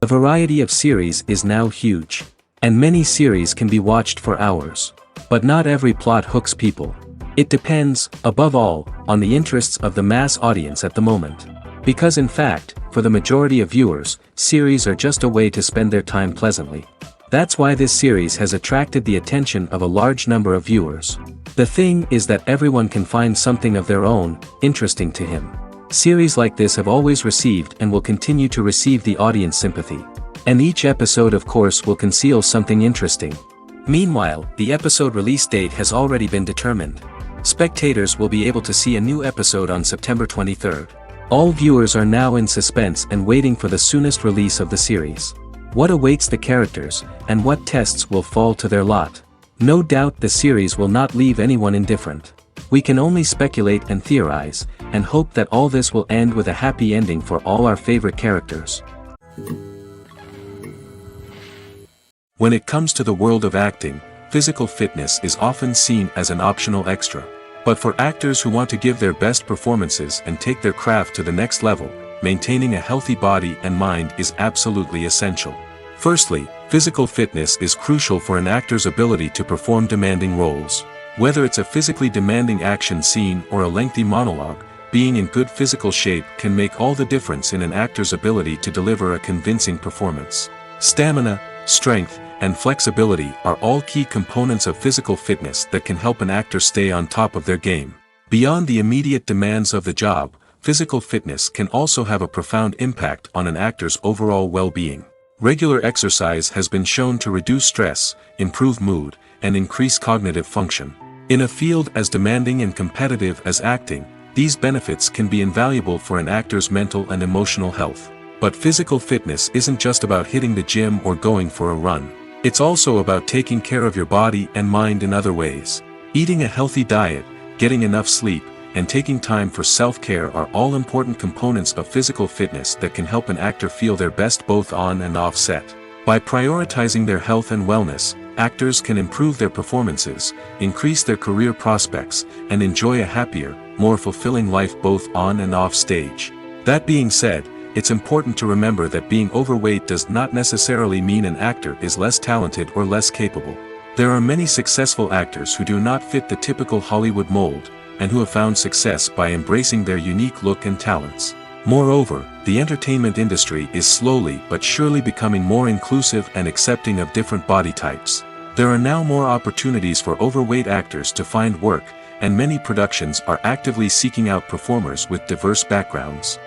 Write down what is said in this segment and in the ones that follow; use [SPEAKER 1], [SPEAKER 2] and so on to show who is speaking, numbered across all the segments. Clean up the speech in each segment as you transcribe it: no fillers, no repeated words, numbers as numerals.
[SPEAKER 1] The variety of series is now huge. And many series can be watched for hours. But not every plot hooks people. It depends, above all, on the interests of the mass audience at the moment. Because in fact, for the majority of viewers, series are just a way to spend their time pleasantly. That's why this series has attracted the attention of a large number of viewers. The thing is that everyone can find something of their own, interesting to him. Series like this have always received and will continue to receive the audience sympathy. And each episode of course will conceal something interesting. Meanwhile, the episode release date has already been determined. Spectators will be able to see a new episode on September 23rd. All viewers are now in suspense and waiting for the soonest release of the series. What awaits the characters, and what tests will fall to their lot? No doubt the series will not leave anyone indifferent. We can only speculate and theorize, and hope that all this will end with a happy ending for all our favorite characters. When it comes to the world of acting, physical fitness is often seen as an optional extra. But for actors who want to give their best performances and take their craft to the next level, maintaining a healthy body and mind is absolutely essential. Firstly, physical fitness is crucial for an actor's ability to perform demanding roles. Whether it's a physically demanding action scene or a lengthy monologue, being in good physical shape can make all the difference in an actor's ability to deliver a convincing performance. Stamina, strength, and flexibility are all key components of physical fitness that can help an actor stay on top of their game. Beyond the immediate demands of the job, physical fitness can also have a profound impact on an actor's overall well-being. Regular exercise has been shown to reduce stress, improve mood, and increase cognitive function. In a field as demanding and competitive as acting, these benefits can be invaluable for an actor's mental and emotional health. But physical fitness isn't just about hitting the gym or going for a run. It's also about taking care of your body and mind in other ways. Eating a healthy diet, getting enough sleep, and taking time for self-care are all important components of physical fitness that can help an actor feel their best both on and off set. By prioritizing their health and wellness, actors can improve their performances, increase their career prospects, and enjoy a happier, more fulfilling life both on and off stage. That being said, it's important to remember that being overweight does not necessarily mean an actor is less talented or less capable. There are many successful actors who do not fit the typical Hollywood mold, and who have found success by embracing their unique look and talents. Moreover, the entertainment industry is slowly but surely becoming more inclusive and accepting of different body types. There are now more opportunities for overweight actors to find work, and many productions are actively seeking out performers with diverse backgrounds.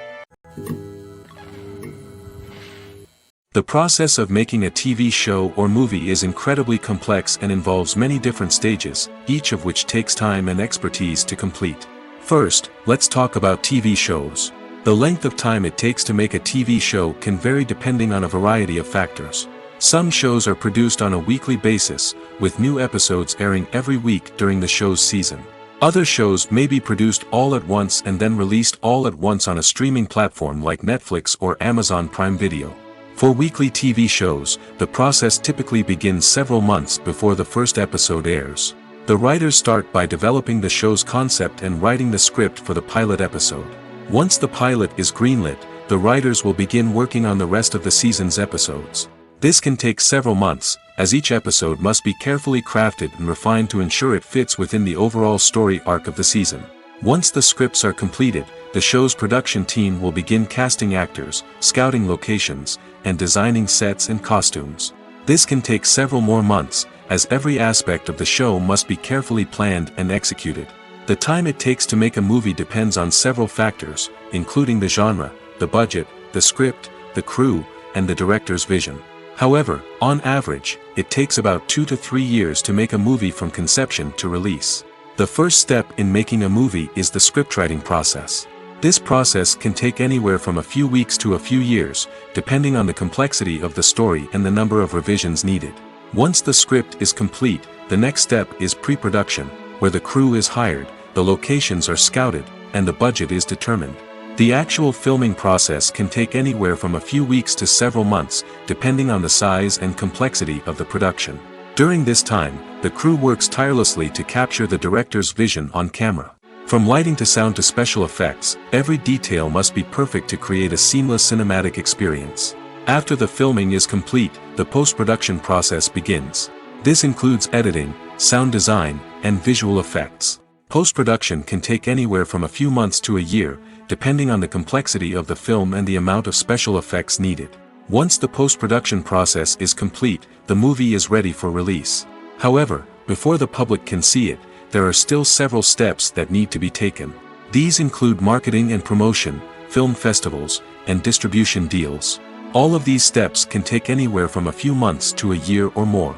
[SPEAKER 1] The process of making a TV show or movie is incredibly complex and involves many different stages, each of which takes time and expertise to complete. First, let's talk about TV shows. The length of time it takes to make a TV show can vary depending on a variety of factors. Some shows are produced on a weekly basis, with new episodes airing every week during the show's season. Other shows may be produced all at once and then released all at once on a streaming platform like Netflix or Amazon Prime Video. For weekly TV shows, the process typically begins several months before the first episode airs. The writers start by developing the show's concept and writing the script for the pilot episode. Once the pilot is greenlit, the writers will begin working on the rest of the season's episodes. This can take several months, as each episode must be carefully crafted and refined to ensure it fits within the overall story arc of the season. Once the scripts are completed, the show's production team will begin casting actors, scouting locations, and designing sets and costumes. This can take several more months, as every aspect of the show must be carefully planned and executed. The time it takes to make a movie depends on several factors, including the genre, the budget, the script, the crew, and the director's vision. However, on average, it takes about 2 to 3 years to make a movie from conception to release. The first step in making a movie is the scriptwriting process. This process can take anywhere from a few weeks to a few years, depending on the complexity of the story and the number of revisions needed. Once the script is complete, the next step is pre-production, where the crew is hired, the locations are scouted, and the budget is determined. The actual filming process can take anywhere from a few weeks to several months, depending on the size and complexity of the production. During this time, the crew works tirelessly to capture the director's vision on camera. From lighting to sound to special effects, every detail must be perfect to create a seamless cinematic experience. After the filming is complete, the post-production process begins. This includes editing, sound design, and visual effects. Post-production can take anywhere from a few months to a year, depending on the complexity of the film and the amount of special effects needed. Once the post-production process is complete, the movie is ready for release. However, before the public can see it, there are still several steps that need to be taken. These include marketing and promotion, film festivals, and distribution deals. All of these steps can take anywhere from a few months to a year or more.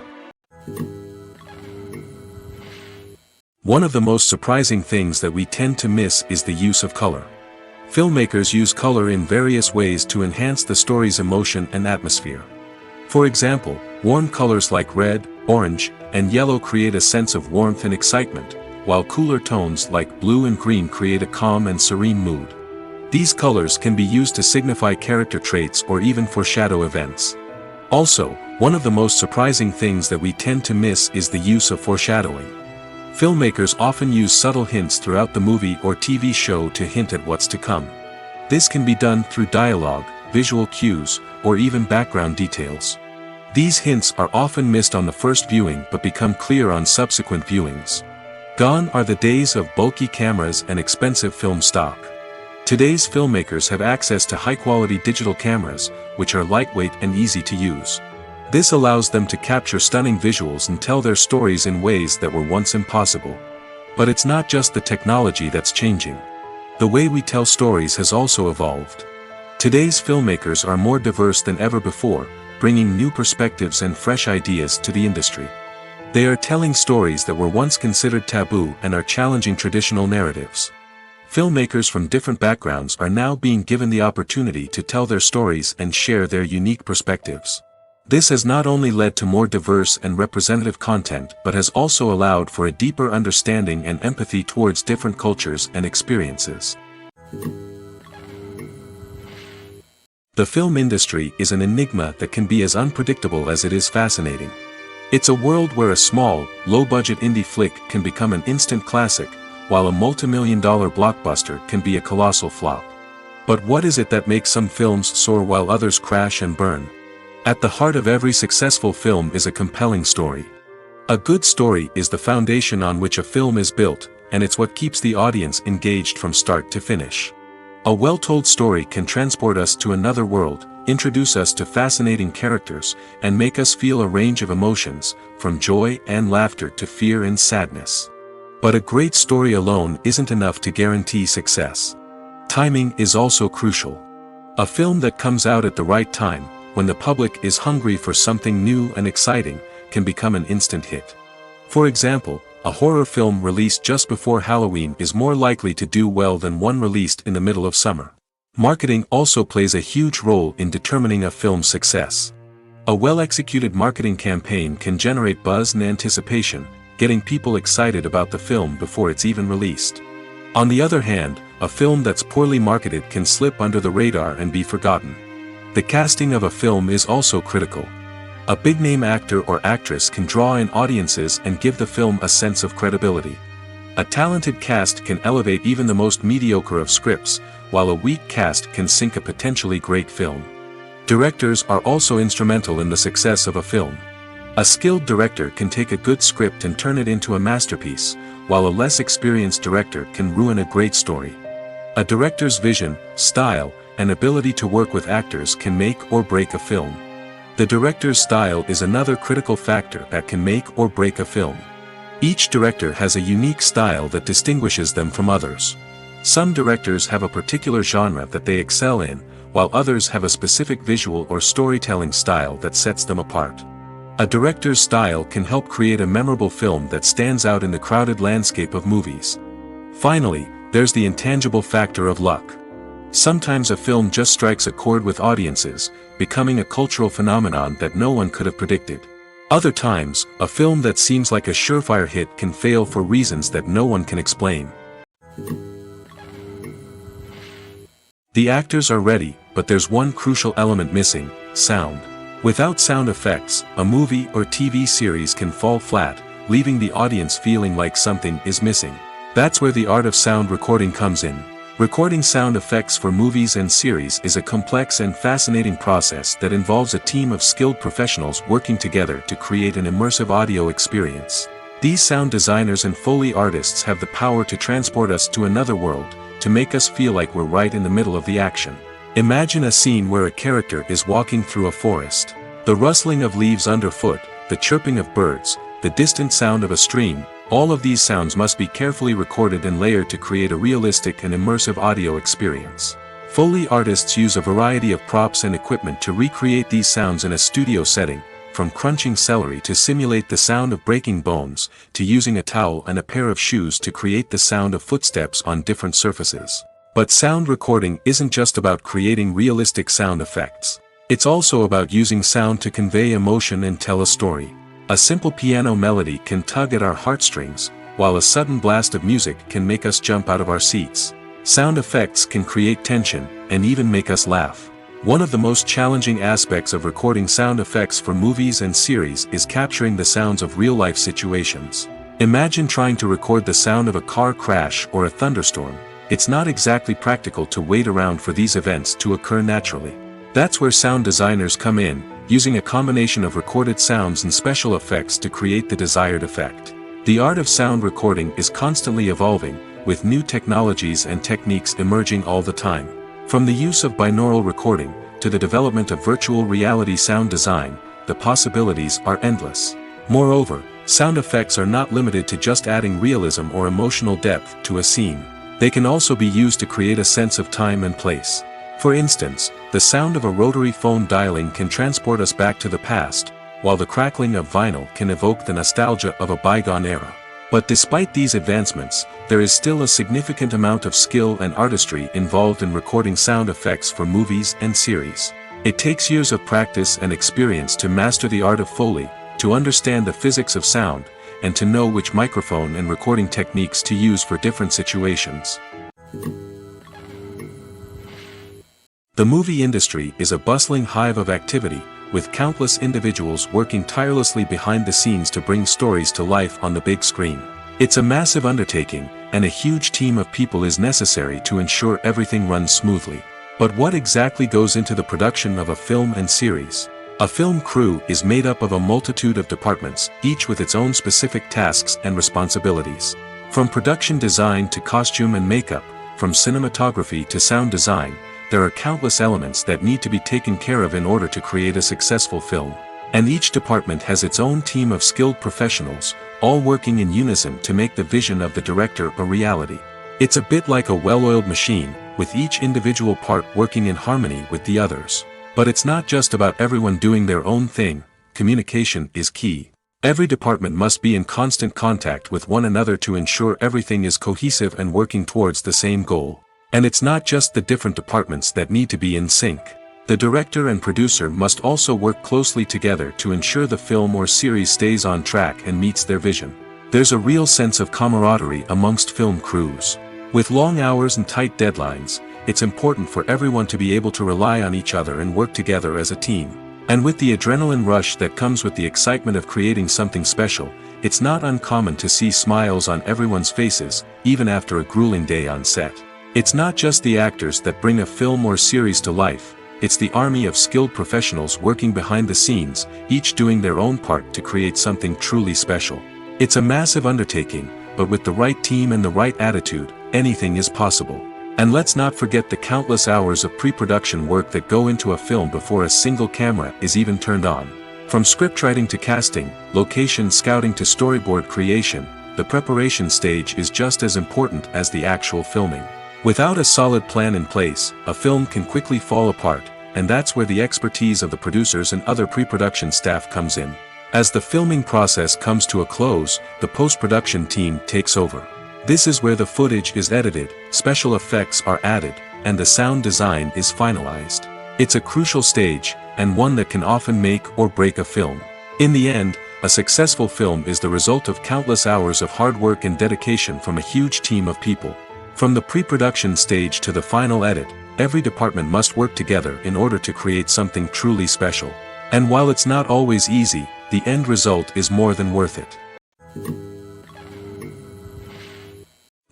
[SPEAKER 1] One of the most surprising things that we tend to miss is the use of color. Filmmakers use color in various ways to enhance the story's emotion and atmosphere. For example, warm colors like red, orange, and yellow create a sense of warmth and excitement, while cooler tones like blue and green create a calm and serene mood. These colors can be used to signify character traits or even foreshadow events. Also, one of the most surprising things that we tend to miss is the use of foreshadowing. Filmmakers often use subtle hints throughout the movie or TV show to hint at what's to come. This can be done through dialogue, visual cues, or even background details. These hints are often missed on the first viewing but become clear on subsequent viewings. Gone are the days of bulky cameras and expensive film stock. Today's filmmakers have access to high-quality digital cameras, which are lightweight and easy to use. This allows them to capture stunning visuals and tell their stories in ways that were once impossible. But it's not just the technology that's changing. The way we tell stories has also evolved. Today's filmmakers are more diverse than ever before, bringing new perspectives and fresh ideas to the industry. They are telling stories that were once considered taboo and are challenging traditional narratives. Filmmakers from different backgrounds are now being given the opportunity to tell their stories and share their unique perspectives. This has not only led to more diverse and representative content but has also allowed for a deeper understanding and empathy towards different cultures and experiences. The film industry is an enigma that can be as unpredictable as it is fascinating. It's a world where a small, low-budget indie flick can become an instant classic, while a multi-million-dollar blockbuster can be a colossal flop. But what is it that makes some films soar while others crash and burn? At the heart of every successful film is a compelling story. A good story is the foundation on which a film is built, and it's what keeps the audience engaged from start to finish. A well-told story can transport us to another world, introduce us to fascinating characters, and make us feel a range of emotions, from joy and laughter to fear and sadness. But a great story alone isn't enough to guarantee success. Timing is also crucial. A film that comes out at the right time, when the public is hungry for something new and exciting, can become an instant hit. For example, a horror film released just before Halloween is more likely to do well than one released in the middle of summer. Marketing also plays a huge role in determining a film's success. A well-executed marketing campaign can generate buzz and anticipation, getting people excited about the film before it's even released. On the other hand, a film that's poorly marketed can slip under the radar and be forgotten. The casting of a film is also critical. A big-name actor or actress can draw in audiences and give the film a sense of credibility. A talented cast can elevate even the most mediocre of scripts, while a weak cast can sink a potentially great film. Directors are also instrumental in the success of a film. A skilled director can take a good script and turn it into a masterpiece, while a less experienced director can ruin a great story. A director's vision, style, and ability to work with actors can make or break a film. The director's style is another critical factor that can make or break a film. Each director has a unique style that distinguishes them from others. Some directors have a particular genre that they excel in, while others have a specific visual or storytelling style that sets them apart. A director's style can help create a memorable film that stands out in the crowded landscape of movies. Finally, there's the intangible factor of luck. Sometimes a film just strikes a chord with audiences, becoming a cultural phenomenon that no one could have predicted. Other times, a film that seems like a surefire hit can fail for reasons that no one can explain. The actors are ready, but there's one crucial element missing: sound. Without sound effects, a movie or TV series can fall flat, leaving the audience feeling like something is missing. That's where the art of sound recording comes in. Recording sound effects for movies and series is a complex and fascinating process that involves a team of skilled professionals working together to create an immersive audio experience. These sound designers and Foley artists have the power to transport us to another world, to make us feel like we're right in the middle of the action. Imagine a scene where a character is walking through a forest. The rustling of leaves underfoot, the chirping of birds, the distant sound of a stream, all of these sounds must be carefully recorded and layered to create a realistic and immersive audio experience. Foley artists use a variety of props and equipment to recreate these sounds in a studio setting, from crunching celery to simulate the sound of breaking bones, to using a towel and a pair of shoes to create the sound of footsteps on different surfaces. But sound recording isn't just about creating realistic sound effects. It's also about using sound to convey emotion and tell a story. A simple piano melody can tug at our heartstrings, while a sudden blast of music can make us jump out of our seats. Sound effects can create tension, and even make us laugh. One of the most challenging aspects of recording sound effects for movies and series is capturing the sounds of real-life situations. Imagine trying to record the sound of a car crash or a thunderstorm. It's not exactly practical to wait around for these events to occur naturally. That's where sound designers come in, using a combination of recorded sounds and special effects to create the desired effect. The art of sound recording is constantly evolving, with new technologies and techniques emerging all the time. From the use of binaural recording, to the development of virtual reality sound design, the possibilities are endless. Moreover, sound effects are not limited to just adding realism or emotional depth to a scene. They can also be used to create a sense of time and place. For instance, the sound of a rotary phone dialing can transport us back to the past, while the crackling of vinyl can evoke the nostalgia of a bygone era. But despite these advancements, there is still a significant amount of skill and artistry involved in recording sound effects for movies and series. It takes years of practice and experience to master the art of Foley, to understand the physics of sound, and to know which microphone and recording techniques to use for different situations. The movie industry is a bustling hive of activity, with countless individuals working tirelessly behind the scenes to bring stories to life on the big screen. It's a massive undertaking, and a huge team of people is necessary to ensure everything runs smoothly. But what exactly goes into the production of a film and series? A film crew is made up of a multitude of departments, each with its own specific tasks and responsibilities. From production design to costume and makeup, from cinematography to sound design, there are countless elements that need to be taken care of in order to create a successful film. And each department has its own team of skilled professionals, all working in unison to make the vision of the director a reality. It's a bit like a well-oiled machine, with each individual part working in harmony with the others. But it's not just about everyone doing their own thing. Communication is key. Every department must be in constant contact with one another to ensure everything is cohesive and working towards the same goal. And it's not just the different departments that need to be in sync. The director and producer must also work closely together to ensure the film or series stays on track and meets their vision. There's a real sense of camaraderie amongst film crews. With long hours and tight deadlines, it's important for everyone to be able to rely on each other and work together as a team. And with the adrenaline rush that comes with the excitement of creating something special, it's not uncommon to see smiles on everyone's faces, even after a grueling day on set. It's not just the actors that bring a film or series to life, it's the army of skilled professionals working behind the scenes, each doing their own part to create something truly special. It's a massive undertaking, but with the right team and the right attitude, anything is possible. And let's not forget the countless hours of pre-production work that go into a film before a single camera is even turned on. From scriptwriting to casting, location scouting to storyboard creation, the preparation stage is just as important as the actual filming. Without a solid plan in place, a film can quickly fall apart, and that's where the expertise of the producers and other pre-production staff comes in. As the filming process comes to a close, the post-production team takes over. This is where the footage is edited, special effects are added, and the sound design is finalized. It's a crucial stage, and one that can often make or break a film. In the end, a successful film is the result of countless hours of hard work and dedication from a huge team of people. From the pre-production stage to the final edit, every department must work together in order to create something truly special. And while it's not always easy, the end result is more than worth it.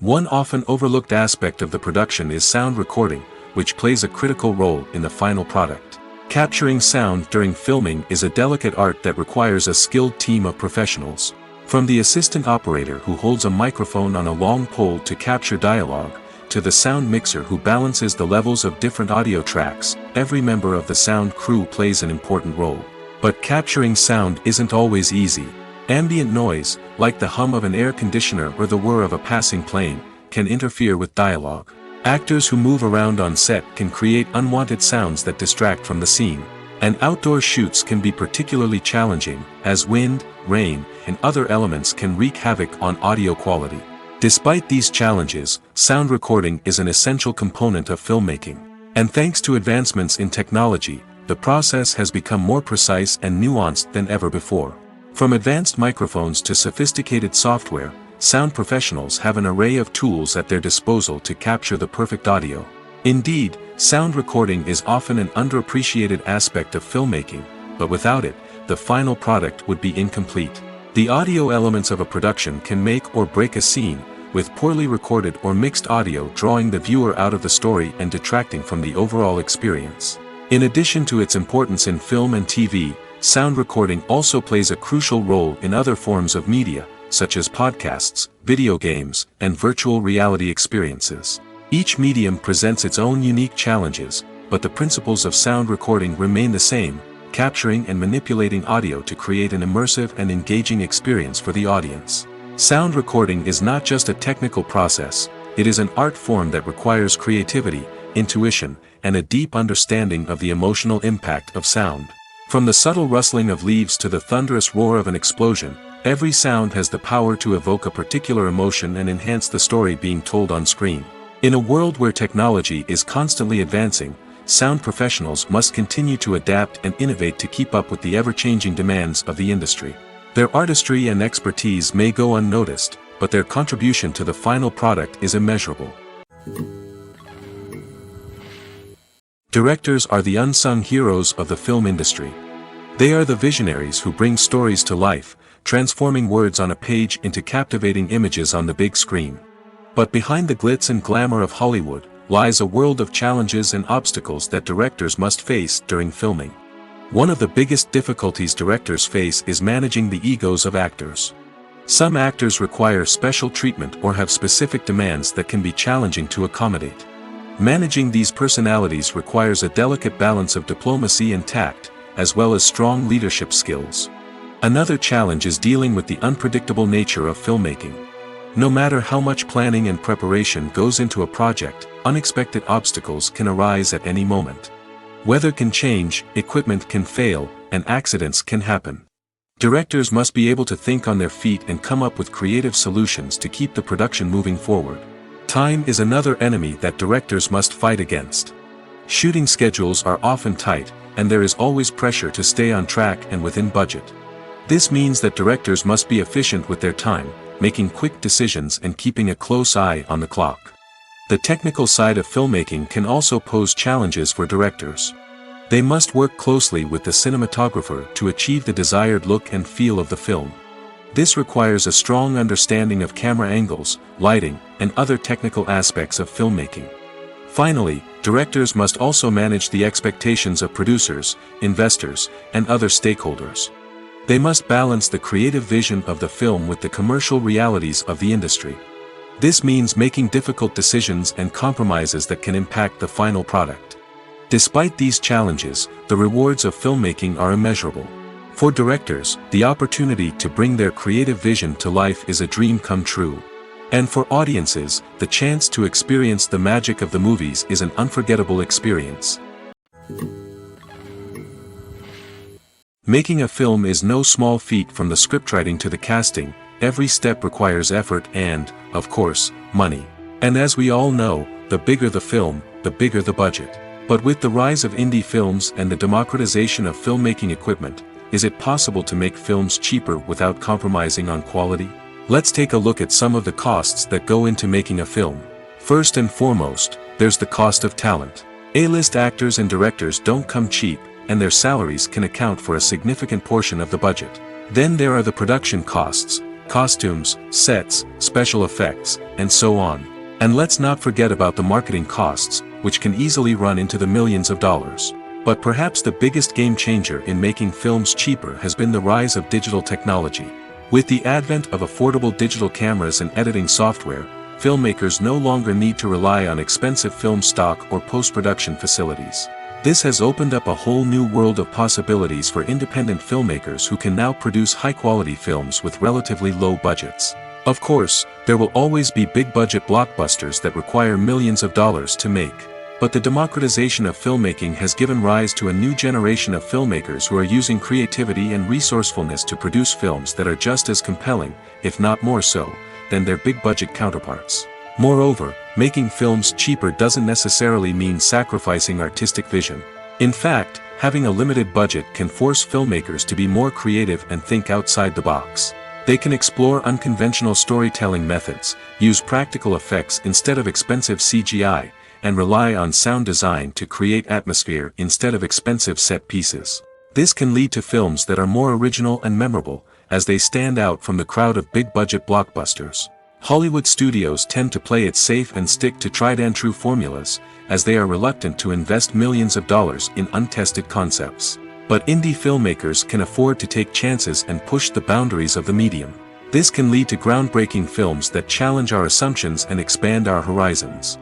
[SPEAKER 1] One often overlooked aspect of the production is sound recording, which plays a critical role in the final product. Capturing sound during filming is a delicate art that requires a skilled team of professionals. From the assistant operator who holds a microphone on a long pole to capture dialogue, to the sound mixer who balances the levels of different audio tracks, every member of the sound crew plays an important role. But capturing sound isn't always easy. Ambient noise, like the hum of an air conditioner or the whir of a passing plane, can interfere with dialogue. Actors who move around on set can create unwanted sounds that distract from the scene. And outdoor shoots can be particularly challenging, as wind, rain, and other elements can wreak havoc on audio quality. Despite these challenges, sound recording is an essential component of filmmaking. And thanks to advancements in technology, the process has become more precise and nuanced than ever before. From advanced microphones to sophisticated software, sound professionals have an array of tools at their disposal to capture the perfect audio. Indeed, sound recording is often an underappreciated aspect of filmmaking, but without it, the final product would be incomplete. The audio elements of a production can make or break a scene, with poorly recorded or mixed audio drawing the viewer out of the story and detracting from the overall experience. In addition to its importance in film and TV, sound recording also plays a crucial role in other forms of media, such as podcasts, video games, and virtual reality experiences. Each medium presents its own unique challenges, but the principles of sound recording remain the same, capturing and manipulating audio to create an immersive and engaging experience for the audience. Sound recording is not just a technical process, it is an art form that requires creativity, intuition, and a deep understanding of the emotional impact of sound. From the subtle rustling of leaves to the thunderous roar of an explosion, every sound has the power to evoke a particular emotion and enhance the story being told on screen. In a world where technology is constantly advancing, sound professionals must continue to adapt and innovate to keep up with the ever-changing demands of the industry. Their artistry and expertise may go unnoticed, but their contribution to the final product is immeasurable. Directors are the unsung heroes of the film industry. They are the visionaries who bring stories to life, transforming words on a page into captivating images on the big screen. But behind the glitz and glamour of Hollywood, lies a world of challenges and obstacles that directors must face during filming. One of the biggest difficulties directors face is managing the egos of actors. Some actors require special treatment or have specific demands that can be challenging to accommodate. Managing these personalities requires a delicate balance of diplomacy and tact, as well as strong leadership skills. Another challenge is dealing with the unpredictable nature of filmmaking. No matter how much planning and preparation goes into a project, unexpected obstacles can arise at any moment. Weather can change, equipment can fail, and accidents can happen. Directors must be able to think on their feet and come up with creative solutions to keep the production moving forward. Time is another enemy that directors must fight against. Shooting schedules are often tight, and there is always pressure to stay on track and within budget. This means that directors must be efficient with their time, making quick decisions and keeping a close eye on the clock. The technical side of filmmaking can also pose challenges for directors. They must work closely with the cinematographer to achieve the desired look and feel of the film. This requires a strong understanding of camera angles, lighting, and other technical aspects of filmmaking. Finally, directors must also manage the expectations of producers, investors, and other stakeholders. They must balance the creative vision of the film with the commercial realities of the industry. This means making difficult decisions and compromises that can impact the final product. Despite these challenges, the rewards of filmmaking are immeasurable. For directors, the opportunity to bring their creative vision to life is a dream come true. And for audiences, the chance to experience the magic of the movies is an unforgettable experience. Making a film is no small feat. From the scriptwriting to the casting, every step requires effort and, of course, money. And as we all know, the bigger the film, the bigger the budget. But with the rise of indie films and the democratization of filmmaking equipment, is it possible to make films cheaper without compromising on quality? Let's take a look at some of the costs that go into making a film. First and foremost, there's the cost of talent. A-list actors and directors don't come cheap, and their salaries can account for a significant portion of the budget. Then there are the production costs, costumes, sets, special effects, and so on. And let's not forget about the marketing costs, which can easily run into the millions of dollars. But perhaps the biggest game changer in making films cheaper has been the rise of digital technology. With the advent of affordable digital cameras and editing software, filmmakers no longer need to rely on expensive film stock or post-production facilities. This has opened up a whole new world of possibilities for independent filmmakers who can now produce high-quality films with relatively low budgets. Of course, there will always be big-budget blockbusters that require millions of dollars to make. But the democratization of filmmaking has given rise to a new generation of filmmakers who are using creativity and resourcefulness to produce films that are just as compelling, if not more so, than their big-budget counterparts. Moreover, making films cheaper doesn't necessarily mean sacrificing artistic vision. In fact, having a limited budget can force filmmakers to be more creative and think outside the box. They can explore unconventional storytelling methods, use practical effects instead of expensive CGI, and rely on sound design to create atmosphere instead of expensive set pieces. This can lead to films that are more original and memorable, as they stand out from the crowd of big-budget blockbusters. Hollywood studios tend to play it safe and stick to tried-and-true formulas, as they are reluctant to invest millions of dollars in untested concepts. But indie filmmakers can afford to take chances and push the boundaries of the medium. This can lead to groundbreaking films that challenge our assumptions and expand our horizons.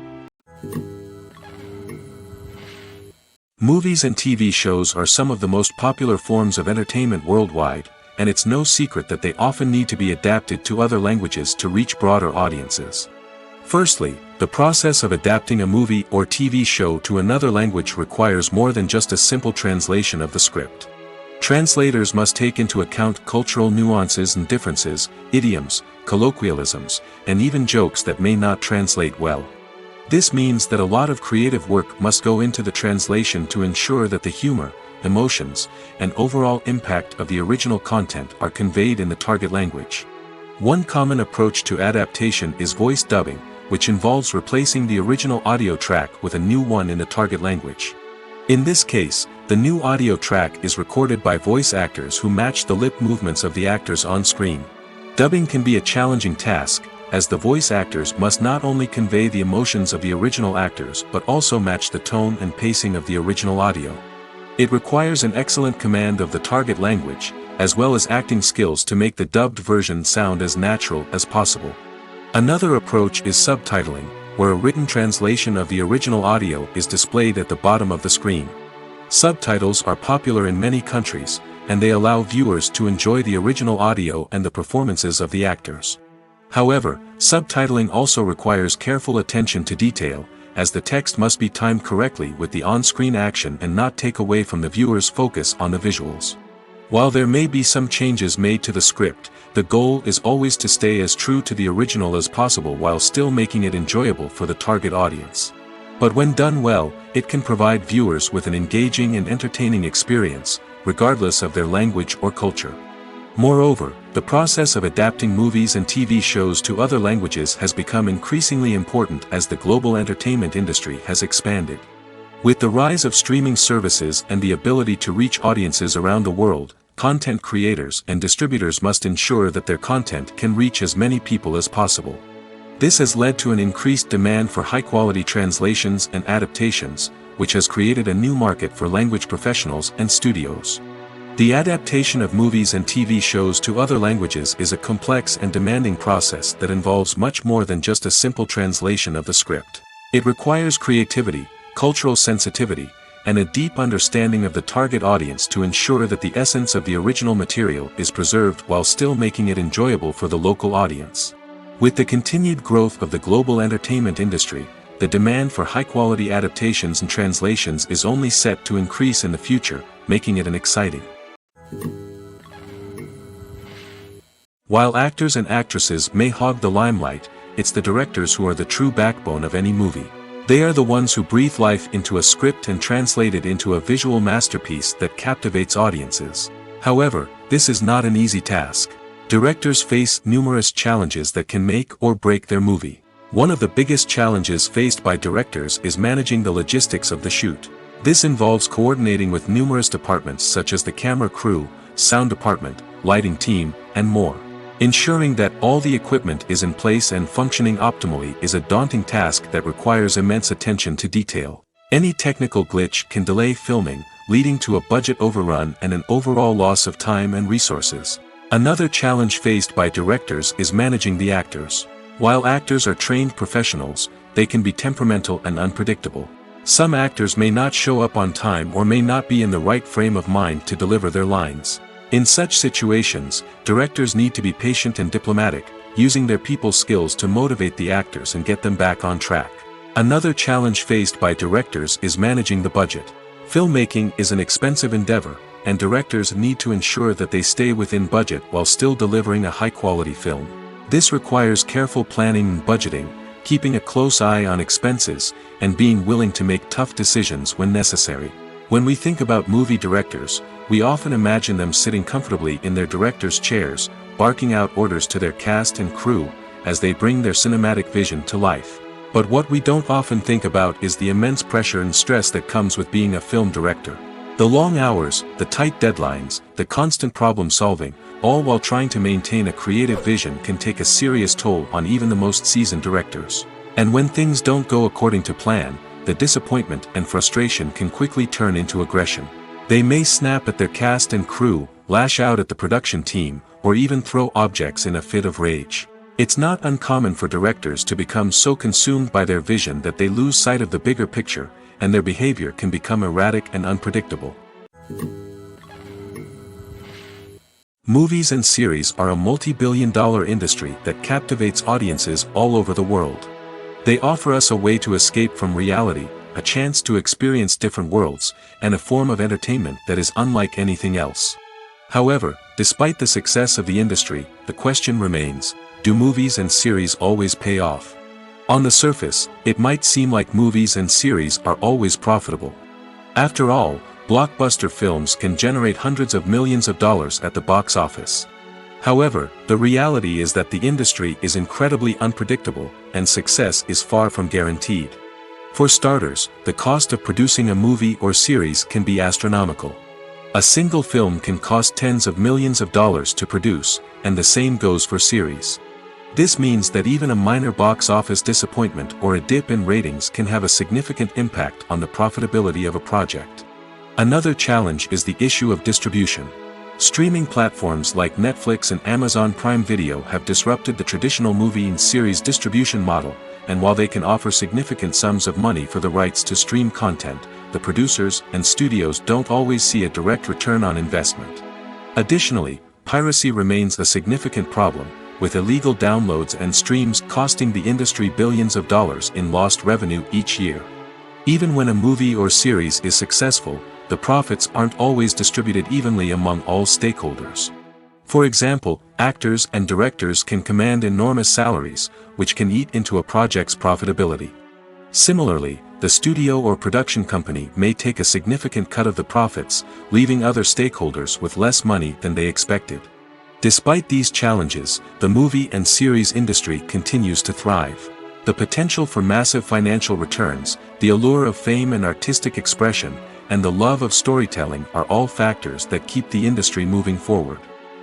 [SPEAKER 1] Movies and TV shows are some of the most popular forms of entertainment worldwide, and it's no secret that they often need to be adapted to other languages to reach broader audiences. Firstly, the process of adapting a movie or TV show to another language requires more than just a simple translation of the script. Translators must take into account cultural nuances and differences, idioms, colloquialisms, and even jokes that may not translate well. This means that a lot of creative work must go into the translation to ensure that the humor, emotions, and overall impact of the original content are conveyed in the target language. One common approach to adaptation is voice dubbing, which involves replacing the original audio track with a new one in the target language. In this case, the new audio track is recorded by voice actors who match the lip movements of the actors on screen. Dubbing can be a challenging task, as the voice actors must not only convey the emotions of the original actors but also match the tone and pacing of the original audio. It requires an excellent command of the target language, as well as acting skills to make the dubbed version sound as natural as possible. Another approach is subtitling, where a written translation of the original audio is displayed at the bottom of the screen. Subtitles are popular in many countries, and they allow viewers to enjoy the original audio and the performances of the actors. However, subtitling also requires careful attention to detail, as the text must be timed correctly with the on-screen action and not take away from the viewer's focus on the visuals. While there may be some changes made to the script, the goal is always to stay as true to the original as possible while still making it enjoyable for the target audience. But when done well, it can provide viewers with an engaging and entertaining experience, regardless of their language or culture. Moreover, the process of adapting movies and TV shows to other languages has become increasingly important as the global entertainment industry has expanded. With the rise of streaming services and the ability to reach audiences around the world, content creators and distributors must ensure that their content can reach as many people as possible. This has led to an increased demand for high-quality translations and adaptations, which has created a new market for language professionals and studios. The adaptation of movies and TV shows to other languages is a complex and demanding process that involves much more than just a simple translation of the script. It requires creativity, cultural sensitivity, and a deep understanding of the target audience to ensure that the essence of the original material is preserved while still making it enjoyable for the local audience. With the continued growth of the global entertainment industry, the demand for high-quality adaptations and translations is only set to increase in the future, making it an exciting. While actors and actresses may hog the limelight, it's the directors who are the true backbone of any movie. They are the ones who breathe life into a script and translate it into a visual masterpiece that captivates audiences. However, this is not an easy task. Directors face numerous challenges that can make or break their movie. One of the biggest challenges faced by directors is managing the logistics of the shoot. This involves coordinating with numerous departments such as the camera crew, sound department, lighting team, and more. Ensuring that all the equipment is in place and functioning optimally is a daunting task that requires immense attention to detail. Any technical glitch can delay filming, leading to a budget overrun and an overall loss of time and resources. Another challenge faced by directors is managing the actors. While actors are trained professionals, they can be temperamental and unpredictable. Some actors may not show up on time or may not be in the right frame of mind to deliver their lines. In such situations, directors need to be patient and diplomatic, using their people skills to motivate the actors and get them back on track. Another challenge faced by directors is managing the budget. Filmmaking is an expensive endeavor, and directors need to ensure that they stay within budget while still delivering a high-quality film. This requires careful planning and budgeting, keeping a close eye on expenses, and being willing to make tough decisions when necessary. When we think about movie directors, we often imagine them sitting comfortably in their director's chairs, barking out orders to their cast and crew, as they bring their cinematic vision to life. But what we don't often think about is the immense pressure and stress that comes with being a film director. The long hours, the tight deadlines, the constant problem solving, all while trying to maintain a creative vision can take a serious toll on even the most seasoned directors. And when things don't go according to plan, the disappointment and frustration can quickly turn into aggression. They may snap at their cast and crew, lash out at the production team, or even throw objects in a fit of rage. It's not uncommon for directors to become so consumed by their vision that they lose sight of the bigger picture, and their behavior can become erratic and unpredictable. Movies and series are a multi-billion-dollar industry that captivates audiences all over the world. They offer us a way to escape from reality, a chance to experience different worlds, and a form of entertainment that is unlike anything else. However, despite the success of the industry, the question remains, do movies and series always pay off? On the surface, it might seem like movies and series are always profitable. After all, blockbuster films can generate hundreds of millions of dollars at the box office. However, the reality is that the industry is incredibly unpredictable, and success is far from guaranteed. For starters, the cost of producing a movie or series can be astronomical. A single film can cost tens of millions of dollars to produce, and the same goes for series. This means that even a minor box office disappointment or a dip in ratings can have a significant impact on the profitability of a project. Another challenge is the issue of distribution. Streaming platforms like Netflix and Amazon Prime Video have disrupted the traditional movie and series distribution model, and while they can offer significant sums of money for the rights to stream content, the producers and studios don't always see a direct return on investment. Additionally, piracy remains a significant problem, with illegal downloads and streams costing the industry billions of dollars in lost revenue each year. Even when a movie or series is successful, the profits aren't always distributed evenly among all stakeholders. For example, actors and directors can command enormous salaries, which can eat into a project's profitability. Similarly, the studio or production company may take a significant cut of the profits, leaving other stakeholders with less money than they expected. Despite these challenges, the movie and series industry continues to thrive. The potential for massive financial returns, the allure of fame and artistic expression, and the love of storytelling are all factors that keep the industry moving forward.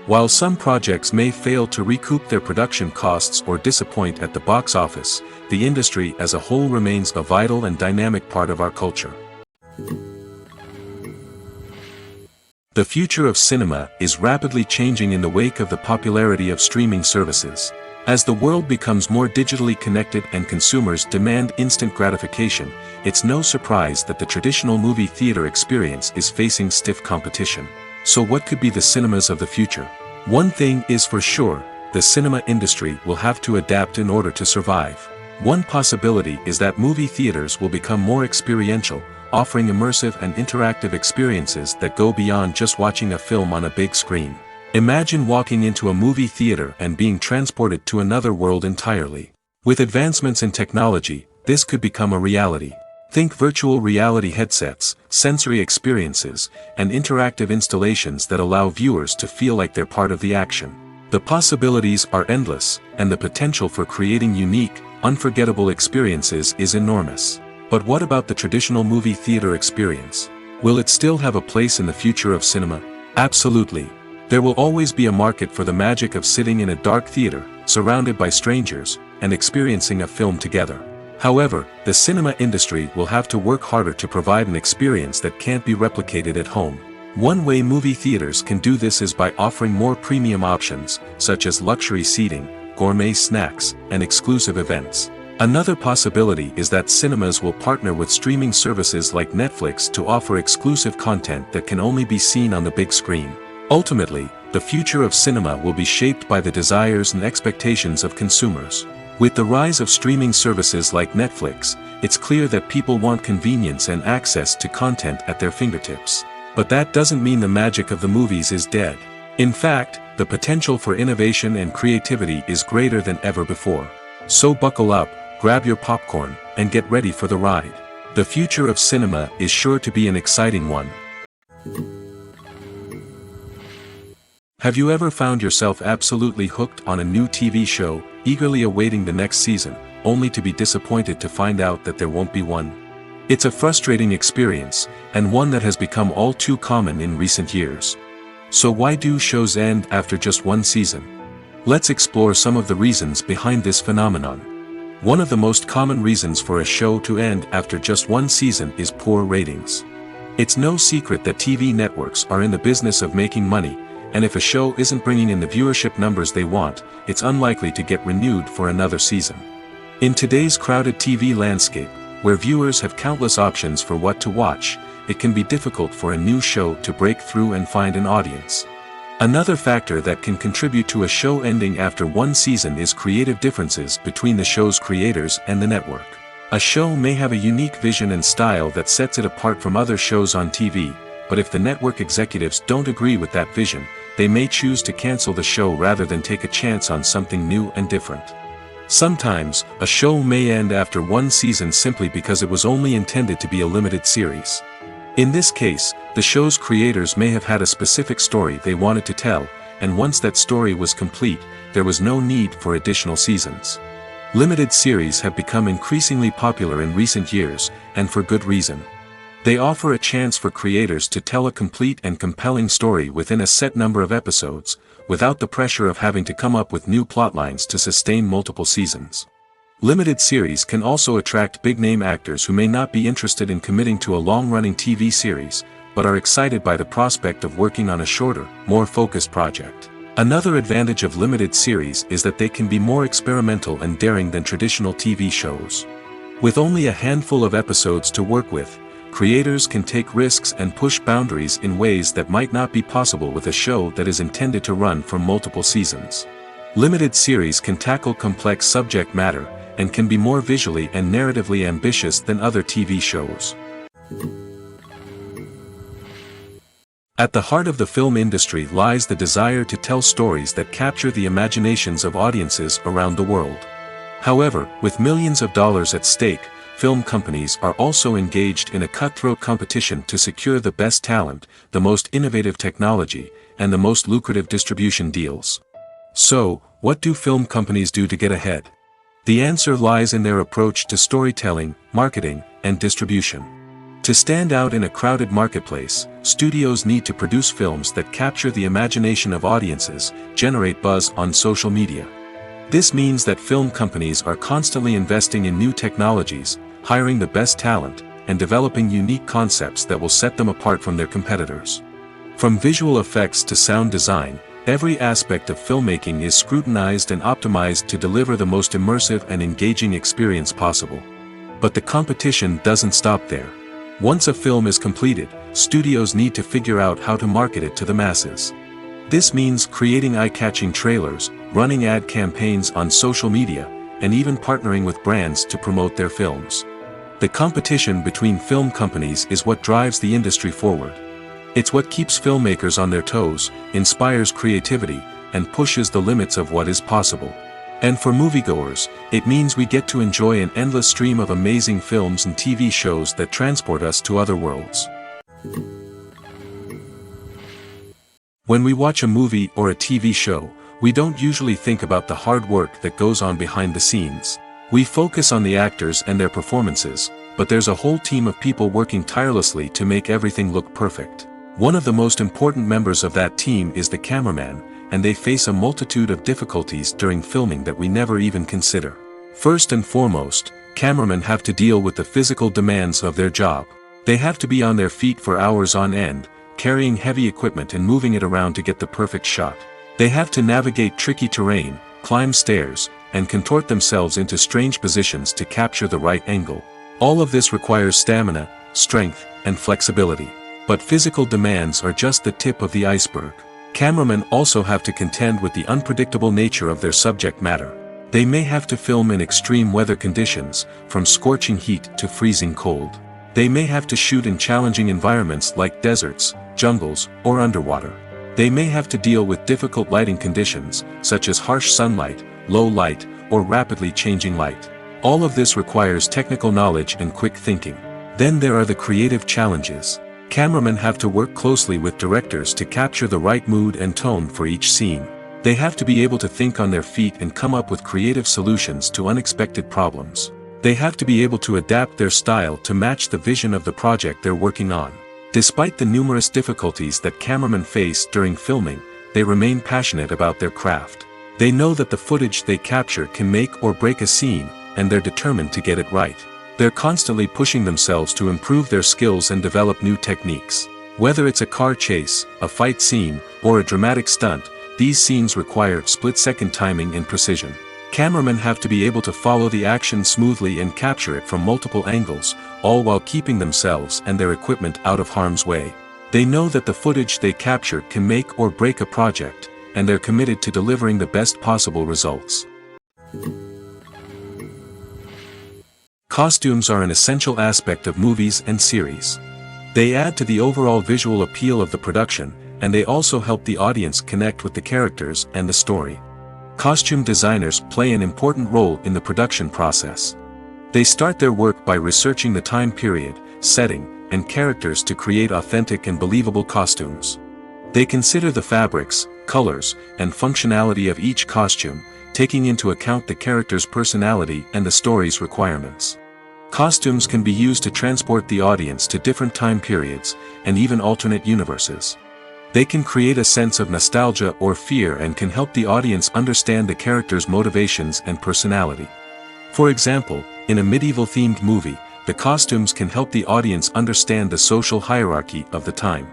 [SPEAKER 1] While some projects may fail to recoup their production costs or disappoint at the box office, the industry as a whole remains a vital and dynamic part of our culture. The future of cinema is rapidly changing in the wake of the popularity of streaming services. As the world becomes more digitally connected and consumers demand instant gratification, it's no surprise that the traditional movie theater experience is facing stiff competition. So what could be the cinemas of the future? One thing is for sure, the cinema industry will have to adapt in order to survive. One possibility is that movie theaters will become more experiential, offering immersive and interactive experiences that go beyond just watching a film on a big screen. Imagine walking into a movie theater and being transported to another world entirely. With advancements in technology, this could become a reality. Think virtual reality headsets, sensory experiences, and interactive installations that allow viewers to feel like they're part of the action. The possibilities are endless, and the potential for creating unique, unforgettable experiences is enormous. But what about the traditional movie theater experience? Will it still have a place in the future of cinema? Absolutely. There will always be a market for the magic of sitting in a dark theater, surrounded by strangers, and experiencing a film together. However, the cinema industry will have to work harder to provide an experience that can't be replicated at home. One way movie theaters can do this is by offering more premium options, such as luxury seating, gourmet snacks, and exclusive events. Another possibility is that cinemas will partner with streaming services like Netflix to offer exclusive content that can only be seen on the big screen. Ultimately, the future of cinema will be shaped by the desires and expectations of consumers. With the rise of streaming services like Netflix, it's clear that people want convenience and access to content at their fingertips. But that doesn't mean the magic of the movies is dead. In fact, the potential for innovation and creativity is greater than ever before. So buckle up, grab your popcorn, and get ready for the ride. The future of cinema is sure to be an exciting one. Have you ever found yourself absolutely hooked on a new TV show, eagerly awaiting the next season, only to be disappointed to find out that there won't be one? It's a frustrating experience, and one that has become all too common in recent years. So why do shows end after just one season? Let's explore some of the reasons behind this phenomenon. One of the most common reasons for a show to end after just one season is poor ratings. It's no secret that TV networks are in the business of making money, and if a show isn't bringing in the viewership numbers they want, it's unlikely to get renewed for another season. In today's crowded TV landscape, where viewers have countless options for what to watch, it can be difficult for a new show to break through and find an audience. Another factor that can contribute to a show ending after one season is creative differences between the show's creators and the network. A show may have a unique vision and style that sets it apart from other shows on TV, but if the network executives don't agree with that vision, they may choose to cancel the show rather than take a chance on something new and different. Sometimes, a show may end after one season simply because it was only intended to be a limited series. In this case, the show's creators may have had a specific story they wanted to tell, and once that story was complete, there was no need for additional seasons. Limited series have become increasingly popular in recent years, and for good reason. They offer a chance for creators to tell a complete and compelling story within a set number of episodes, without the pressure of having to come up with new plotlines to sustain multiple seasons. Limited series can also attract big-name actors who may not be interested in committing to a long-running TV series, but are excited by the prospect of working on a shorter, more focused project. Another advantage of limited series is that they can be more experimental and daring than traditional TV shows. With only a handful of episodes to work with, creators can take risks and push boundaries in ways that might not be possible with a show that is intended to run for multiple seasons. Limited series can tackle complex subject matter, and can be more visually and narratively ambitious than other TV shows. At the heart of the film industry lies the desire to tell stories that capture the imaginations of audiences around the world. However, with millions of dollars at stake, film companies are also engaged in a cutthroat competition to secure the best talent, the most innovative technology, and the most lucrative distribution deals. So, what do film companies do to get ahead? The answer lies in their approach to storytelling, marketing, and distribution. To stand out in a crowded marketplace, studios need to produce films that capture the imagination of audiences, generate buzz on social media. This means that film companies are constantly investing in new technologies, hiring the best talent, and developing unique concepts that will set them apart from their competitors. From visual effects to sound design, every aspect of filmmaking is scrutinized and optimized to deliver the most immersive and engaging experience possible. But the competition doesn't stop there. Once a film is completed, studios need to figure out how to market it to the masses. This means creating eye-catching trailers, running ad campaigns on social media, and even partnering with brands to promote their films. The competition between film companies is what drives the industry forward. It's what keeps filmmakers on their toes, inspires creativity, and pushes the limits of what is possible. And for moviegoers, it means we get to enjoy an endless stream of amazing films and TV shows that transport us to other worlds. When we watch a movie or a TV show, we don't usually think about the hard work that goes on behind the scenes. We focus on the actors and their performances, but there's a whole team of people working tirelessly to make everything look perfect. One of the most important members of that team is the cameraman, and they face a multitude of difficulties during filming that we never even consider. First and foremost, cameramen have to deal with the physical demands of their job. They have to be on their feet for hours on end, carrying heavy equipment and moving it around to get the perfect shot. They have to navigate tricky terrain, climb stairs, and contort themselves into strange positions to capture the right angle. All of this requires stamina, strength, and flexibility. But physical demands are just the tip of the iceberg. Cameramen also have to contend with the unpredictable nature of their subject matter. They may have to film in extreme weather conditions, from scorching heat to freezing cold. They may have to shoot in challenging environments like deserts, jungles, or underwater. They may have to deal with difficult lighting conditions, such as harsh sunlight, low light, or rapidly changing light. All of this requires technical knowledge and quick thinking. Then there are the creative challenges. Cameramen have to work closely with directors to capture the right mood and tone for each scene. They have to be able to think on their feet and come up with creative solutions to unexpected problems. They have to be able to adapt their style to match the vision of the project they're working on. Despite the numerous difficulties that cameramen face during filming, they remain passionate about their craft. They know that the footage they capture can make or break a scene, and they're determined to get it right. They're constantly pushing themselves to improve their skills and develop new techniques. Whether it's a car chase, a fight scene, or a dramatic stunt, these scenes require split-second timing and precision. Cameramen have to be able to follow the action smoothly and capture it from multiple angles, all while keeping themselves and their equipment out of harm's way. They know that the footage they capture can make or break a project, and they're committed to delivering the best possible results. Costumes are an essential aspect of movies and series. They add to the overall visual appeal of the production, and they also help the audience connect with the characters and the story. Costume designers play an important role in the production process. They start their work by researching the time period, setting, and characters to create authentic and believable costumes. They consider the fabrics, colors, and functionality of each costume, taking into account the character's personality and the story's requirements. Costumes can be used to transport the audience to different time periods, and even alternate universes. They can create a sense of nostalgia or fear and can help the audience understand the character's motivations and personality. For example, in a medieval-themed movie, the costumes can help the audience understand the social hierarchy of the time.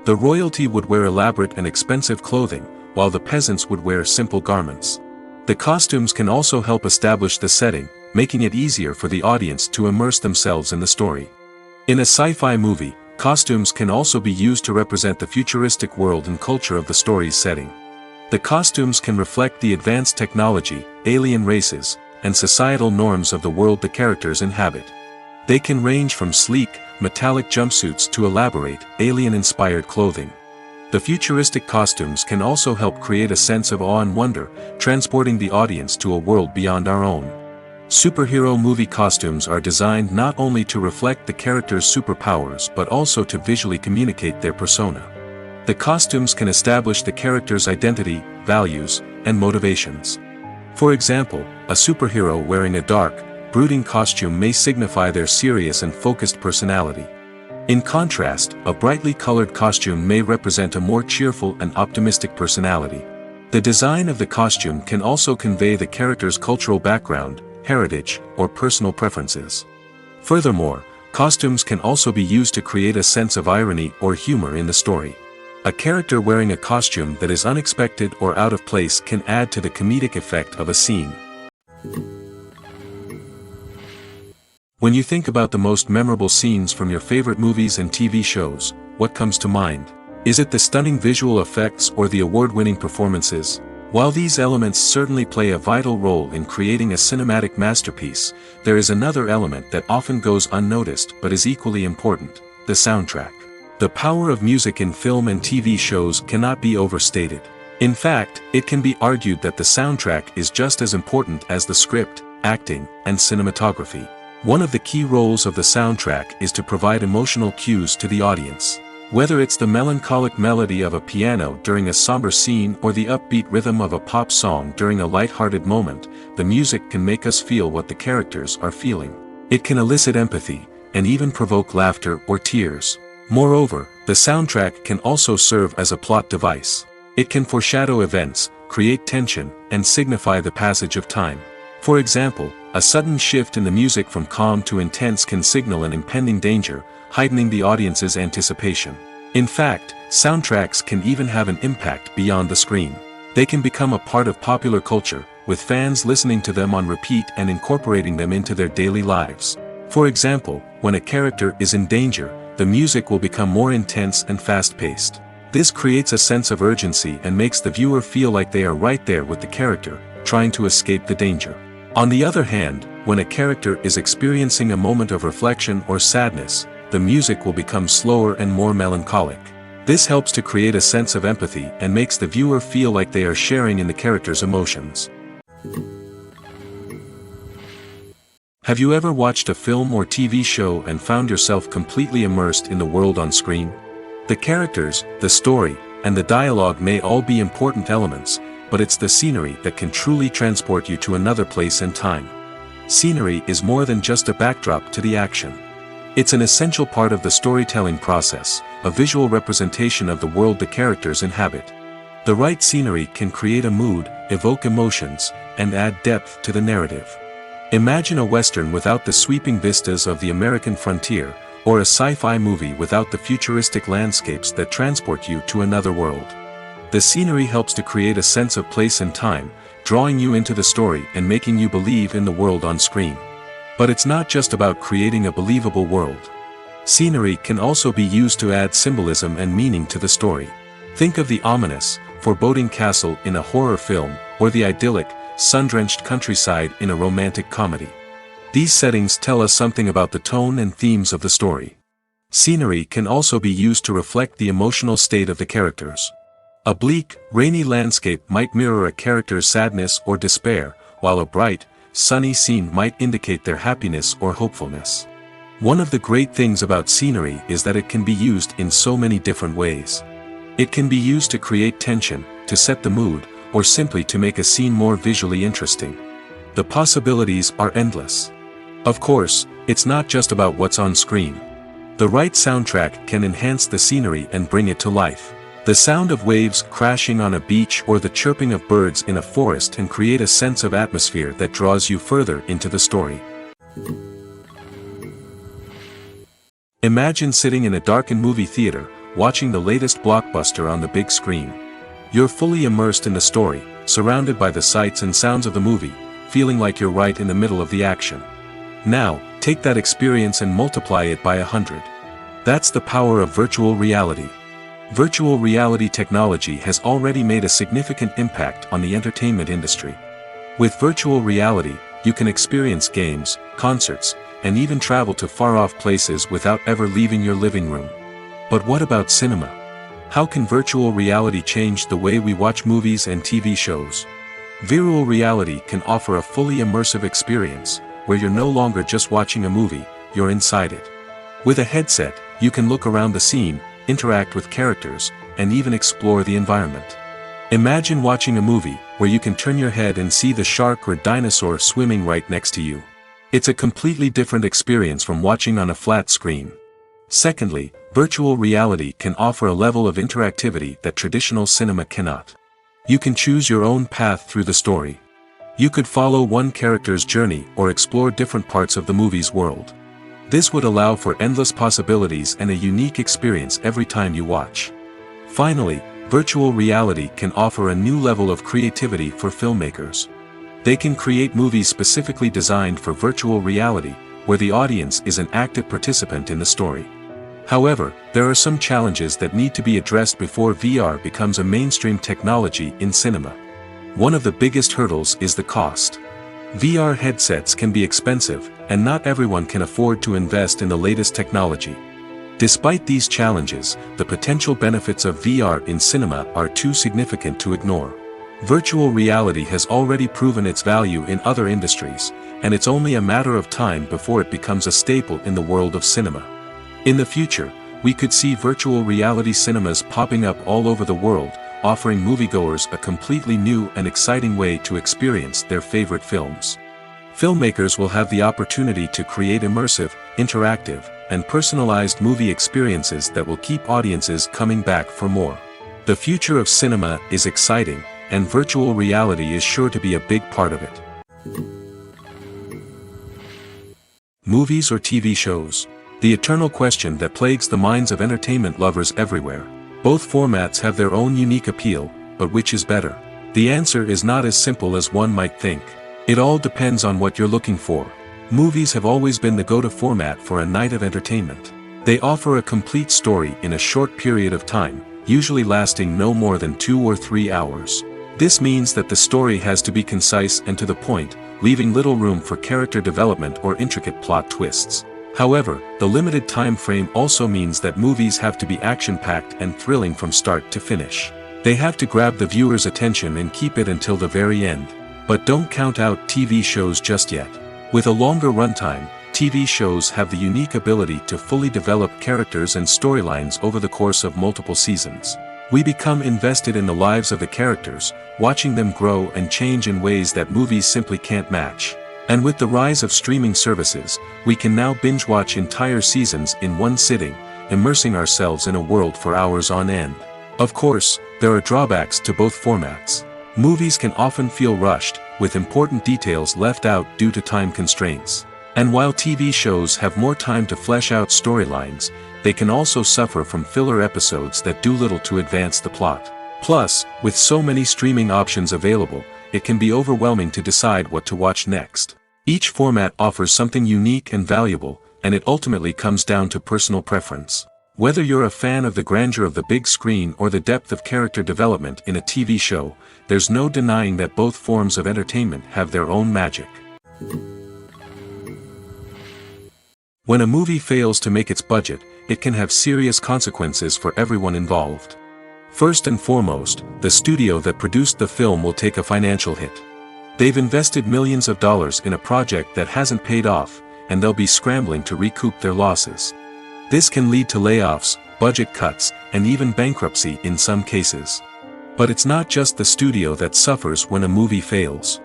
[SPEAKER 1] The royalty would wear elaborate and expensive clothing, while the peasants would wear simple garments. The costumes can also help establish the setting, making it easier for the audience to immerse themselves in the story. In a sci-fi movie, costumes can also be used to represent the futuristic world and culture of the story's setting. The costumes can reflect the advanced technology, alien races, and societal norms of the world the characters inhabit. They can range from sleek, metallic jumpsuits to elaborate, alien-inspired clothing. The futuristic costumes can also help create a sense of awe and wonder, transporting the audience to a world beyond our own. Superhero movie costumes are designed not only to reflect the character's superpowers but also to visually communicate their persona. The costumes can establish the character's identity, values, and motivations. For example, a superhero wearing a dark, brooding costume may signify their serious and focused personality. In contrast, a brightly colored costume may represent a more cheerful and optimistic personality. The design of the costume can also convey the character's cultural background, heritage, or personal preferences. Furthermore, costumes can also be used to create a sense of irony or humor in the story. A character wearing a costume that is unexpected or out of place can add to the comedic effect of a scene. When you think about the most memorable scenes from your favorite movies and TV shows, what comes to mind? Is it the stunning visual effects or the award-winning performances? While these elements certainly play a vital role in creating a cinematic masterpiece, there is another element that often goes unnoticed but is equally important: the soundtrack. The power of music in film and TV shows cannot be overstated. In fact, it can be argued that the soundtrack is just as important as the script, acting, and cinematography. One of the key roles of the soundtrack is to provide emotional cues to the audience. Whether it's the melancholic melody of a piano during a somber scene or the upbeat rhythm of a pop song during a light-hearted moment, the music can make us feel what the characters are feeling. It can elicit empathy, and even provoke laughter or tears. Moreover, The soundtrack can also serve as a plot device. It can foreshadow events, create tension, and signify the passage of time. For example, a sudden shift in the music from calm to intense can signal an impending danger, heightening the audience's anticipation. In fact, soundtracks can even have an impact beyond the screen. They can become a part of popular culture, with fans listening to them on repeat and incorporating them into their daily lives. For example, when a character is in danger, the music will become more intense and fast-paced. This creates a sense of urgency and makes the viewer feel like they are right there with the character, trying to escape the danger. On the other hand, when a character is experiencing a moment of reflection or sadness, the music will become slower and more melancholic. This helps to create a sense of empathy and makes the viewer feel like they are sharing in the character's emotions. Have you ever watched a film or TV show and found yourself completely immersed in the world on screen? The characters, the story, and the dialogue may all be important elements, but it's the scenery that can truly transport you to another place and time. Scenery is more than just a backdrop to the action. It's an essential part of the storytelling process, a visual representation of the world the characters inhabit. The right scenery can create a mood, evoke emotions, and add depth to the narrative. Imagine a Western without the sweeping vistas of the American frontier, or a sci-fi movie without the futuristic landscapes that transport you to another world. The scenery helps to create a sense of place and time, drawing you into the story and making you believe in the world on screen. But it's not just about creating a believable world. Scenery can also be used to add symbolism and meaning to the story. Think of the ominous, foreboding castle in a horror film, or the idyllic, sun-drenched countryside in a romantic comedy. These settings tell us something about the tone and themes of the story. Scenery can also be used to reflect the emotional state of the characters. A bleak, rainy landscape might mirror a character's sadness or despair, while a bright, sunny scene might indicate their happiness or hopefulness. One of the great things about scenery is that it can be used in so many different ways. It can be used to create tension, to set the mood, or simply to make a scene more visually interesting. The possibilities are endless. Of course, it's not just about what's on screen. The right soundtrack can enhance the scenery and bring it to life. The sound of waves crashing on a beach or the chirping of birds in a forest can create a sense of atmosphere that draws you further into the story. Imagine sitting in a darkened movie theater, watching the latest blockbuster on the big screen. You're fully immersed in the story, surrounded by the sights and sounds of the movie, feeling like you're right in the middle of the action. Now, take that experience and multiply it by 100. That's the power of virtual reality. Virtual reality technology has already made a significant impact on the entertainment industry. With virtual reality, you can experience games, concerts, and even travel to far-off places without ever leaving your living room. But what about cinema? How can virtual reality change the way we watch movies and TV shows? Virtual reality can offer a fully immersive experience, where you're no longer just watching a movie, you're inside it. With a headset, you can look around the scene, interact with characters, and even explore the environment. Imagine watching a movie where you can turn your head and see the shark or dinosaur swimming right next to you. It's a completely different experience from watching on a flat screen. Secondly, virtual reality can offer a level of interactivity that traditional cinema cannot. You can choose your own path through the story. You could follow one character's journey or explore different parts of the movie's world. This would allow for endless possibilities and a unique experience every time you watch. Finally, virtual reality can offer a new level of creativity for filmmakers. They can create movies specifically designed for virtual reality, where the audience is an active participant in the story. However, there are some challenges that need to be addressed before VR becomes a mainstream technology in cinema. One of the biggest hurdles is the cost. VR headsets can be expensive, and not everyone can afford to invest in the latest technology. Despite these challenges, the potential benefits of VR in cinema are too significant to ignore. Virtual reality has already proven its value in other industries, and it's only a matter of time before it becomes a staple in the world of cinema. In the future, we could see virtual reality cinemas popping up all over the world, offering moviegoers a completely new and exciting way to experience their favorite films. Filmmakers will have the opportunity to create immersive, interactive, and personalized movie experiences that will keep audiences coming back for more. The future of cinema is exciting, and virtual reality is sure to be a big part of it. Movies or TV shows? The eternal question that plagues the minds of entertainment lovers everywhere. Both formats have their own unique appeal, but which is better? The answer is not as simple as one might think. It all depends on what you're looking for. Movies have always been the go-to format for a night of entertainment. They offer a complete story in a short period of time, usually lasting no more than 2 or 3 hours. This means that the story has to be concise and to the point, leaving little room for character development or intricate plot twists. However, the limited time frame also means that movies have to be action-packed and thrilling from start to finish. They have to grab the viewer's attention and keep it until the very end. But don't count out TV shows just yet. With a longer runtime, TV shows have the unique ability to fully develop characters and storylines over the course of multiple seasons. We become invested in the lives of the characters, watching them grow and change in ways that movies simply can't match. And with the rise of streaming services, we can now binge-watch entire seasons in one sitting, immersing ourselves in a world for hours on end. Of course, there are drawbacks to both formats. Movies can often feel rushed, with important details left out due to time constraints. And while TV shows have more time to flesh out storylines, they can also suffer from filler episodes that do little to advance the plot. Plus, with so many streaming options available, it can be overwhelming to decide what to watch next. Each format offers something unique and valuable, and it ultimately comes down to personal preference. Whether you're a fan of the grandeur of the big screen or the depth of character development in a TV show, there's no denying that both forms of entertainment have their own magic. When a movie fails to make its budget, it can have serious consequences for everyone involved. First and foremost, the studio that produced the film will take a financial hit. They've invested millions of dollars in a project that hasn't paid off, and they'll be scrambling to recoup their losses. This can lead to layoffs, budget cuts, and even bankruptcy in some cases. But it's not just the studio that suffers when a movie fails.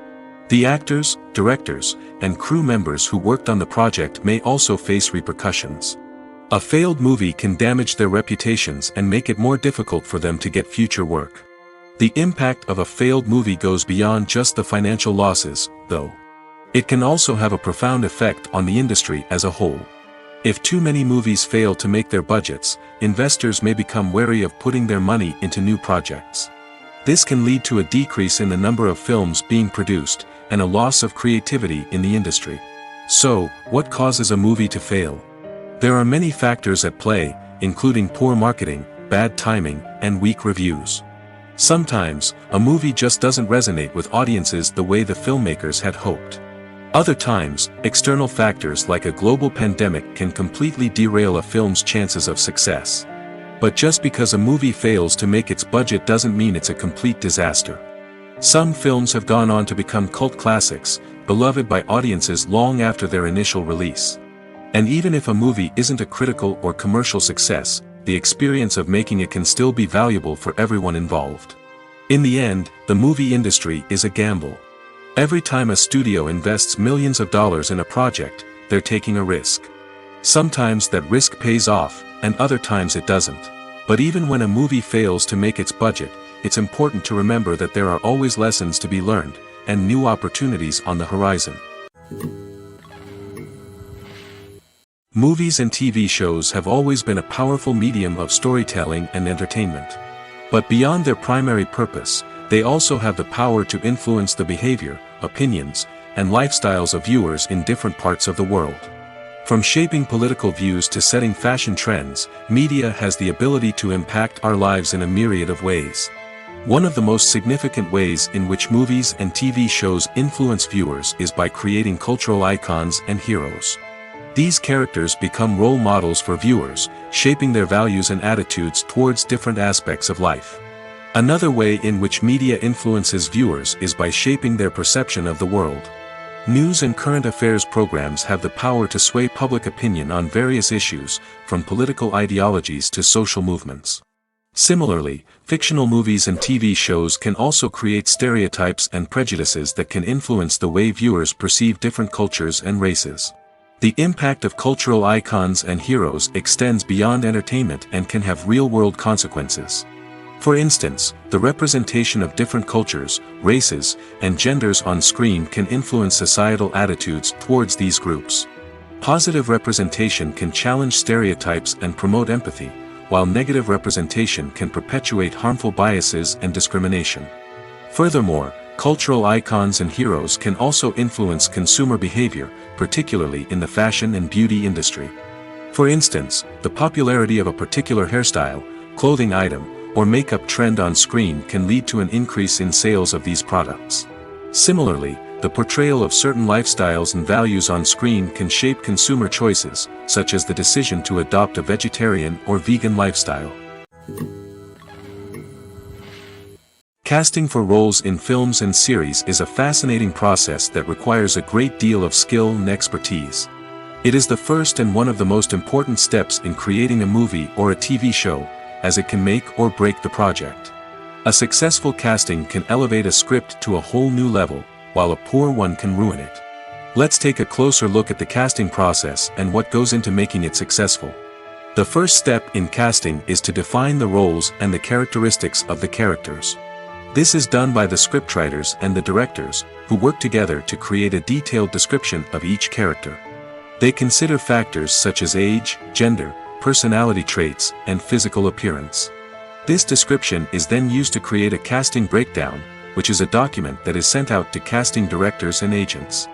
[SPEAKER 1] The actors, directors, and crew members who worked on the project may also face repercussions. A failed movie can damage their reputations and make it more difficult for them to get future work. The impact of a failed movie goes beyond just the financial losses, though. It can also have a profound effect on the industry as a whole. If too many movies fail to make their budgets, investors may become wary of putting their money into new projects. This can lead to a decrease in the number of films being produced, and a loss of creativity in the industry. So, what causes a movie to fail? There are many factors at play, including poor marketing, bad timing, and weak reviews. Sometimes, a movie just doesn't resonate with audiences the way the filmmakers had hoped. Other times, external factors like a global pandemic can completely derail a film's chances of success. But just because a movie fails to make its budget doesn't mean it's a complete disaster. Some films have gone on to become cult classics, beloved by audiences long after their initial release. And even if a movie isn't a critical or commercial success, the experience of making it can still be valuable for everyone involved. In the end, the movie industry is a gamble. Every time a studio invests millions of dollars in a project, they're taking a risk. Sometimes that risk pays off, and other times it doesn't. But even when a movie fails to make its budget, it's important to remember that there are always lessons to be learned, and new opportunities on the horizon. Movies and TV shows have always been a powerful medium of storytelling and entertainment. But beyond their primary purpose, they also have the power to influence the behavior, opinions, and lifestyles of viewers in different parts of the world. From shaping political views to setting fashion trends, media has the ability to impact our lives in a myriad of ways. One of the most significant ways in which movies and TV shows influence viewers is by creating cultural icons and heroes. These characters become role models for viewers, shaping their values and attitudes towards different aspects of life. Another way in which media influences viewers is by shaping their perception of the world. News and current affairs programs have the power to sway public opinion on various issues, from political ideologies to social movements. Similarly, fictional movies and TV shows can also create stereotypes and prejudices that can influence the way viewers perceive different cultures and races. The impact of cultural icons and heroes extends beyond entertainment and can have real-world consequences. For instance, the representation of different cultures, races, and genders on screen can influence societal attitudes towards these groups. Positive representation can challenge stereotypes and promote empathy, while negative representation can perpetuate harmful biases and discrimination. Furthermore, cultural icons and heroes can also influence consumer behavior, particularly in the fashion and beauty industry. For instance, the popularity of a particular hairstyle, clothing item, or makeup trend on screen can lead to an increase in sales of these products. Similarly, the portrayal of certain lifestyles and values on screen can shape consumer choices, such as the decision to adopt a vegetarian or vegan lifestyle. Casting for roles in films and series is a fascinating process that requires a great deal of skill and expertise. It is the first and one of the most important steps in creating a movie or a TV show, as it can make or break the project. A successful casting can elevate a script to a whole new level, while a poor one can ruin it. Let's take a closer look at the casting process and what goes into making it successful. The first step in casting is to define the roles and the characteristics of the characters. This is done by the scriptwriters and the directors, who work together to create a detailed description of each character. They consider factors such as age, gender, personality traits, and physical appearance. This description is then used to create a casting breakdown, which is a document that is sent out to casting directors and agents.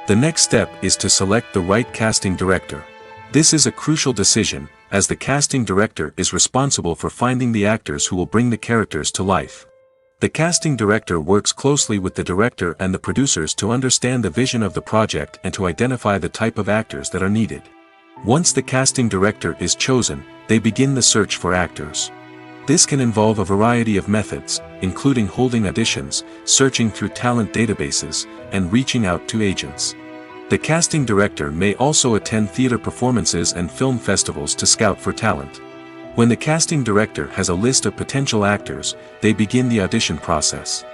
[SPEAKER 1] The next step is to select the right casting director. This is a crucial decision, as the casting director is responsible for finding the actors who will bring the characters to life. The casting director works closely with the director and the producers to understand the vision of the project and to identify the type of actors that are needed. Once the casting director is chosen, they begin the search for actors. This can involve a variety of methods, including holding auditions, searching through talent databases, and reaching out to agents. The casting director may also attend theater performances and film festivals to scout for talent. When the casting director has a list of potential actors, they begin the audition process.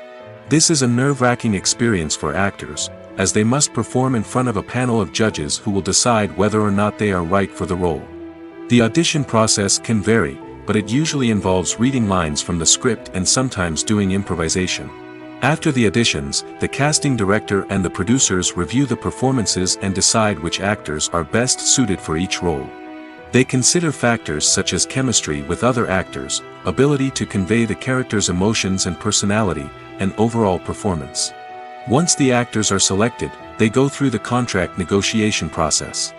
[SPEAKER 1] This is a nerve-wracking experience for actors, as they must perform in front of a panel of judges who will decide whether or not they are right for the role. The audition process can vary, but it usually involves reading lines from the script and sometimes doing improvisation. After the auditions, the casting director and the producers review the performances and decide which actors are best suited for each role. They consider factors such as chemistry with other actors, ability to convey the character's emotions and personality, and overall performance. Once the actors are selected, they go through the contract negotiation process.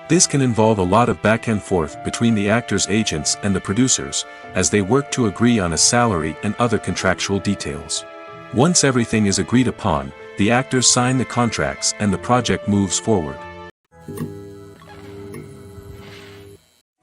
[SPEAKER 1] This can involve a lot of back and forth between the actors' agents and the producers, as they work to agree on a salary and other contractual details. Once everything is agreed upon, the actors sign the contracts and the project moves forward.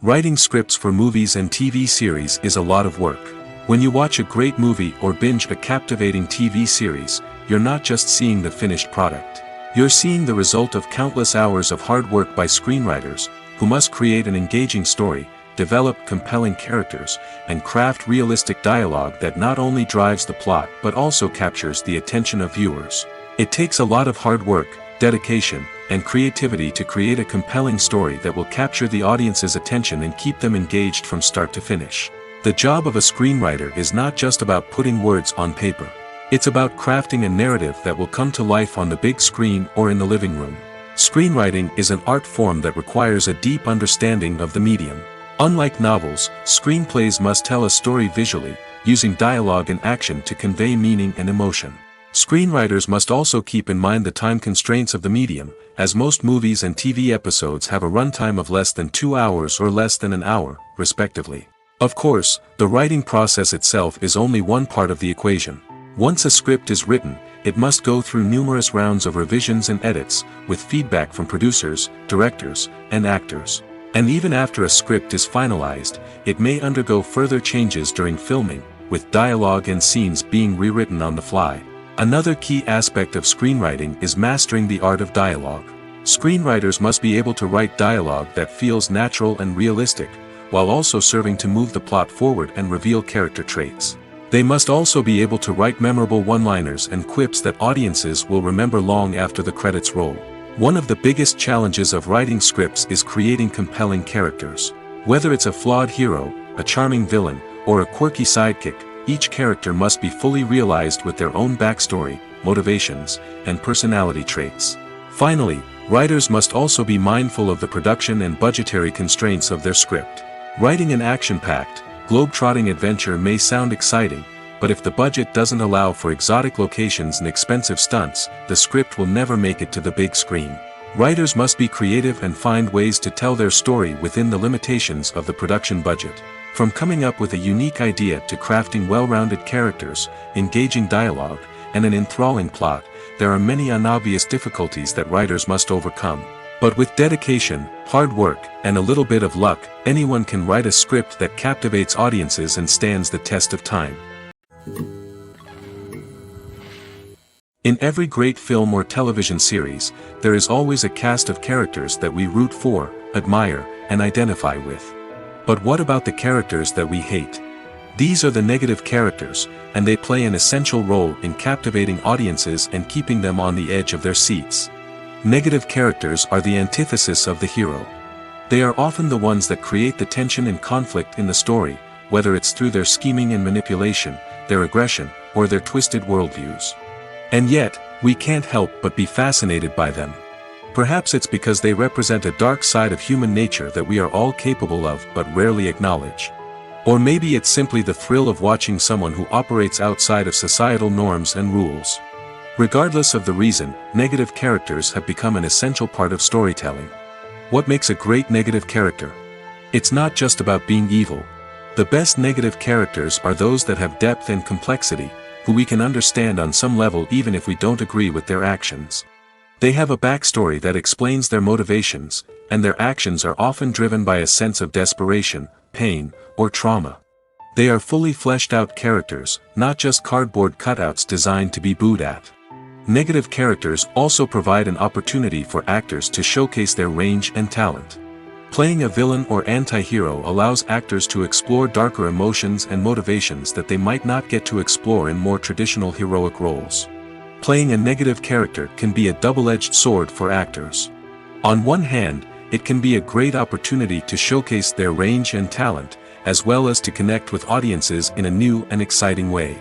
[SPEAKER 1] Writing scripts for movies and TV series is a lot of work. When you watch a great movie or binge a captivating TV series, you're not just seeing the finished product. You're seeing the result of countless hours of hard work by screenwriters, who must create an engaging story, develop compelling characters, and craft realistic dialogue that not only drives the plot but also captures the attention of viewers. It takes a lot of hard work, dedication, and creativity to create a compelling story that will capture the audience's attention and keep them engaged from start to finish. The job of a screenwriter is not just about putting words on paper. It's about crafting a narrative that will come to life on the big screen or in the living room. Screenwriting is an art form that requires a deep understanding of the medium. Unlike novels, screenplays must tell a story visually, using dialogue and action to convey meaning and emotion. Screenwriters must also keep in mind the time constraints of the medium, as most movies and TV episodes have a runtime of less than 2 hours or less than an hour, respectively. Of course, the writing process itself is only one part of the equation. Once a script is written, it must go through numerous rounds of revisions and edits, with feedback from producers, directors, and actors. And even after a script is finalized, it may undergo further changes during filming, with dialogue and scenes being rewritten on the fly. Another key aspect of screenwriting is mastering the art of dialogue. Screenwriters must be able to write dialogue that feels natural and realistic, while also serving to move the plot forward and reveal character traits. They must also be able to write memorable one-liners and quips that audiences will remember long after the credits roll. One of the biggest challenges of writing scripts is creating compelling characters. Whether it's a flawed hero, a charming villain, or a quirky sidekick, each character must be fully realized with their own backstory, motivations, and personality traits. Finally, writers must also be mindful of the production and budgetary constraints of their script. Writing an action-packed, globe-trotting adventure may sound exciting, but if the budget doesn't allow for exotic locations and expensive stunts, the script will never make it to the big screen. Writers must be creative and find ways to tell their story within the limitations of the production budget. From coming up with a unique idea to crafting well-rounded characters, engaging dialogue, and an enthralling plot, there are many unobvious difficulties that writers must overcome. But with dedication, hard work, and a little bit of luck, anyone can write a script that captivates audiences and stands the test of time. In every great film or television series, there is always a cast of characters that we root for, admire, and identify with. But what about the characters that we hate? These are the negative characters, and they play an essential role in captivating audiences and keeping them on the edge of their seats. Negative characters are the antithesis of the hero. They are often the ones that create the tension and conflict in the story, whether it's through their scheming and manipulation, their aggression, or their twisted worldviews. And yet, we can't help but be fascinated by them. Perhaps it's because they represent a dark side of human nature that we are all capable of but rarely acknowledge. Or maybe it's simply the thrill of watching someone who operates outside of societal norms and rules. Regardless of the reason, negative characters have become an essential part of storytelling. What makes a great negative character? It's not just about being evil. The best negative characters are those that have depth and complexity, who we can understand on some level even if we don't agree with their actions. They have a backstory that explains their motivations, and their actions are often driven by a sense of desperation, pain, or trauma. They are fully fleshed out characters, not just cardboard cutouts designed to be booed at. Negative characters also provide an opportunity for actors to showcase their range and talent. Playing a villain or anti-hero allows actors to explore darker emotions and motivations that they might not get to explore in more traditional heroic roles. Playing a negative character can be a double-edged sword for actors. On one hand, it can be a great opportunity to showcase their range and talent, as well as to connect with audiences in a new and exciting way.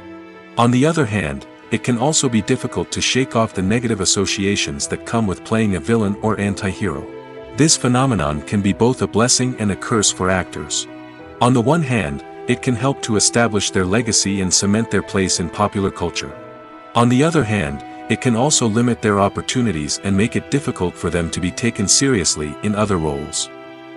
[SPEAKER 1] On the other hand, it can also be difficult to shake off the negative associations that come with playing a villain or anti-hero. This phenomenon can be both a blessing and a curse for actors. On the one hand, it can help to establish their legacy and cement their place in popular culture. On the other hand, it can also limit their opportunities and make it difficult for them to be taken seriously in other roles.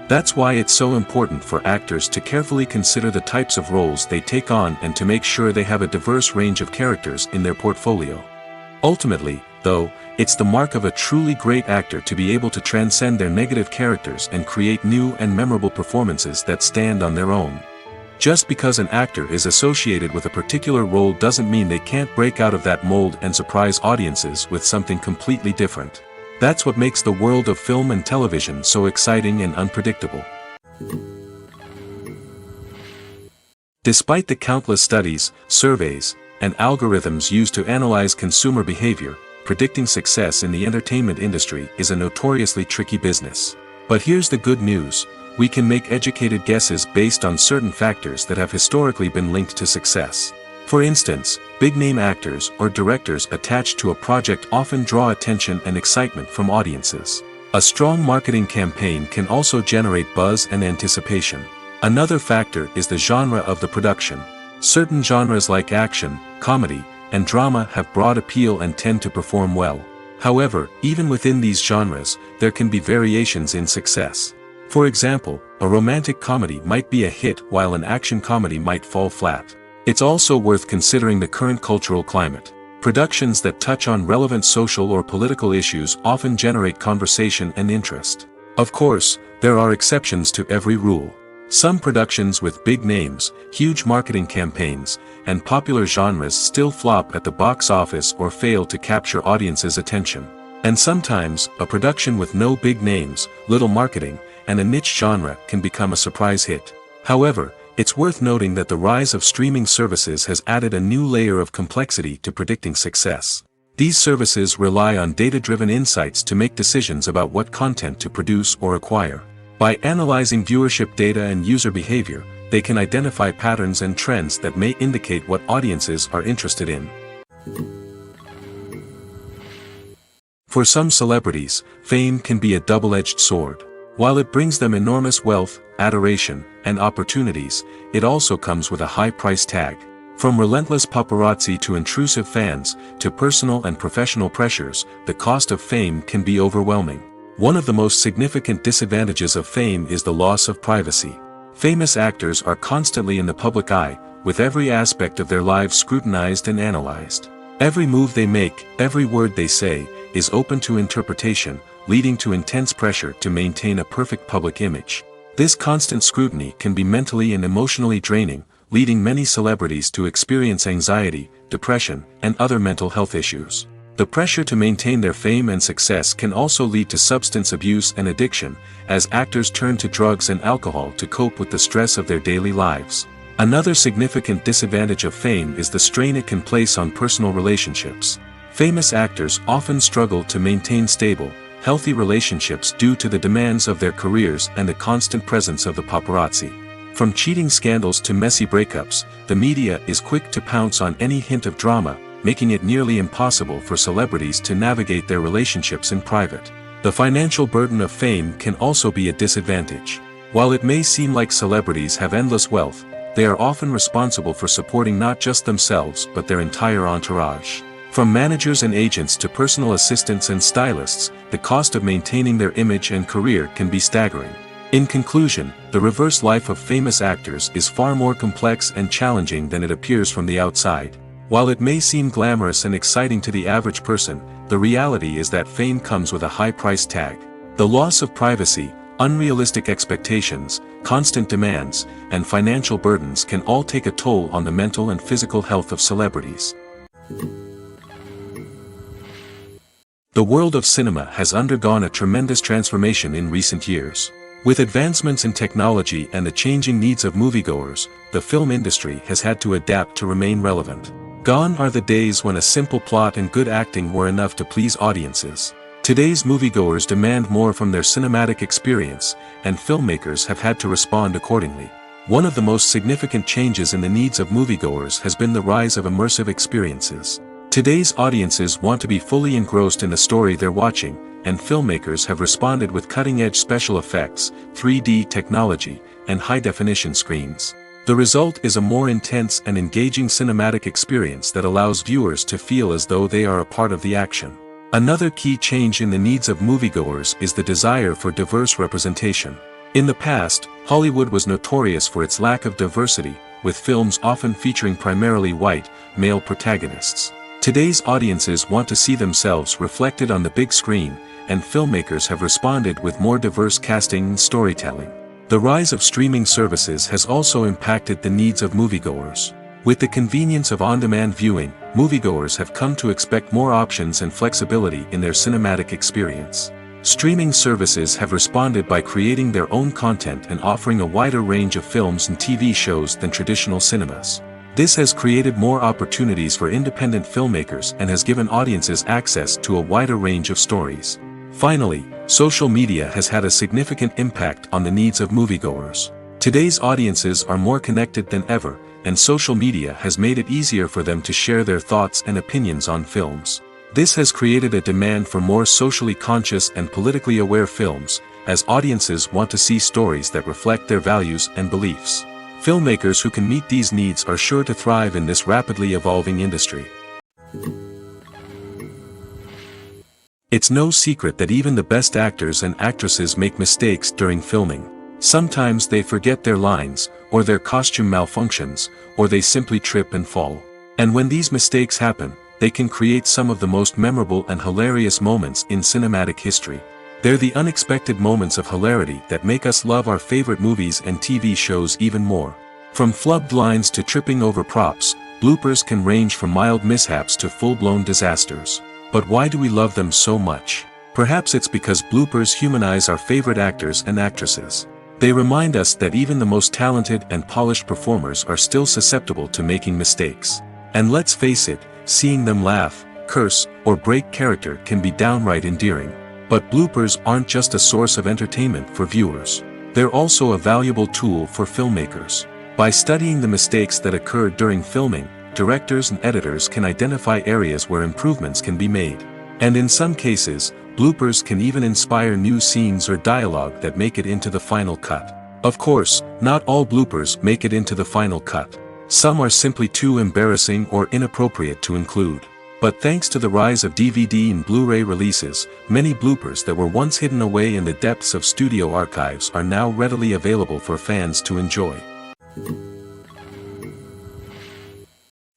[SPEAKER 1] That's why it's so important for actors to carefully consider the types of roles they take on and to make sure they have a diverse range of characters in their portfolio. Ultimately, though, it's the mark of a truly great actor to be able to transcend their negative characters and create new and memorable performances that stand on their own. Just because an actor is associated with a particular role doesn't mean they can't break out of that mold and surprise audiences with something completely different. That's what makes the world of film and television so exciting and unpredictable. Despite the countless studies, surveys, and algorithms used to analyze consumer behavior, predicting success in the entertainment industry is a notoriously tricky business. But here's the good news: we can make educated guesses based on certain factors that have historically been linked to success. For instance, big-name actors or directors attached to a project often draw attention and excitement from audiences. A strong marketing campaign can also generate buzz and anticipation. Another factor is the genre of the production. Certain genres like action, comedy, and drama have broad appeal and tend to perform well. However, even within these genres, there can be variations in success. For example, a romantic comedy might be a hit while an action comedy might fall flat. It's also worth considering the current cultural climate. Productions that touch on relevant social or political issues often generate conversation and interest. Of course, there are exceptions to every rule. Some productions with big names, huge marketing campaigns, and popular genres still flop at the box office or fail to capture audiences' attention. And sometimes, a production with no big names, little marketing, and a niche genre can become a surprise hit. However, it's worth noting that the rise of streaming services has added a new layer of complexity to predicting success. These services rely on data-driven insights to make decisions about what content to produce or acquire. By analyzing viewership data and user behavior, they can identify patterns and trends that may indicate what audiences are interested in. For some celebrities, fame can be a double-edged sword. While it brings them enormous wealth, adoration, and opportunities, it also comes with a high price tag. From relentless paparazzi to intrusive fans, to personal and professional pressures, the cost of fame can be overwhelming. One of the most significant disadvantages of fame is the loss of privacy. Famous actors are constantly in the public eye, with every aspect of their lives scrutinized and analyzed. Every move they make, every word they say, is open to interpretation, leading to intense pressure to maintain a perfect public image. This constant scrutiny can be mentally and emotionally draining, leading many celebrities to experience anxiety, depression, and other mental health issues. The pressure to maintain their fame and success can also lead to substance abuse and addiction, as actors turn to drugs and alcohol to cope with the stress of their daily lives. Another significant disadvantage of fame is the strain it can place on personal relationships. Famous actors often struggle to maintain stable, healthy relationships due to the demands of their careers and the constant presence of the paparazzi. From cheating scandals to messy breakups, the media is quick to pounce on any hint of drama, making it nearly impossible for celebrities to navigate their relationships in private. The financial burden of fame can also be a disadvantage. While it may seem like celebrities have endless wealth, they are often responsible for supporting not just themselves but their entire entourage. From managers and agents to personal assistants and stylists, the cost of maintaining their image and career can be staggering. In conclusion, the reverse life of famous actors is far more complex and challenging than it appears from the outside. While it may seem glamorous and exciting to the average person, the reality is that fame comes with a high price tag. The loss of privacy, unrealistic expectations, constant demands, and financial burdens can all take a toll on the mental and physical health of celebrities. The world of cinema has undergone a tremendous transformation in recent years. With advancements in technology and the changing needs of moviegoers, the film industry has had to adapt to remain relevant. Gone are the days when a simple plot and good acting were enough to please audiences. Today's moviegoers demand more from their cinematic experience, and filmmakers have had to respond accordingly. One of the most significant changes in the needs of moviegoers has been the rise of immersive experiences. Today's audiences want to be fully engrossed in the story they're watching, and filmmakers have responded with cutting-edge special effects, 3D technology, and high-definition screens. The result is a more intense and engaging cinematic experience that allows viewers to feel as though they are a part of the action. Another key change in the needs of moviegoers is the desire for diverse representation. In the past, Hollywood was notorious for its lack of diversity, with films often featuring primarily white, male protagonists. Today's audiences want to see themselves reflected on the big screen, and filmmakers have responded with more diverse casting and storytelling. The rise of streaming services has also impacted the needs of moviegoers. With the convenience of on-demand viewing, moviegoers have come to expect more options and flexibility in their cinematic experience. Streaming services have responded by creating their own content and offering a wider range of films and TV shows than traditional cinemas. This has created more opportunities for independent filmmakers and has given audiences access to a wider range of stories. Finally, social media has had a significant impact on the needs of moviegoers. Today's audiences are more connected than ever, and social media has made it easier for them to share their thoughts and opinions on films. This has created a demand for more socially conscious and politically aware films, as audiences want to see stories that reflect their values and beliefs. Filmmakers who can meet these needs are sure to thrive in this rapidly evolving industry. It's no secret that even the best actors and actresses make mistakes during filming. Sometimes they forget their lines, or their costume malfunctions, or they simply trip and fall. And when these mistakes happen, they can create some of the most memorable and hilarious moments in cinematic history. They're the unexpected moments of hilarity that make us love our favorite movies and TV shows even more. From flubbed lines to tripping over props, bloopers can range from mild mishaps to full-blown disasters. But why do we love them so much? Perhaps it's because bloopers humanize our favorite actors and actresses. They remind us that even the most talented and polished performers are still susceptible to making mistakes. And let's face it, seeing them laugh, curse, or break character can be downright endearing. But bloopers aren't just a source of entertainment for viewers. They're also a valuable tool for filmmakers. By studying the mistakes that occurred during filming, directors and editors can identify areas where improvements can be made. And in some cases, bloopers can even inspire new scenes or dialogue that make it into the final cut. Of course, not all bloopers make it into the final cut. Some are simply too embarrassing or inappropriate to include. But thanks to the rise of DVD and Blu-ray releases, many bloopers that were once hidden away in the depths of studio archives are now readily available for fans to enjoy.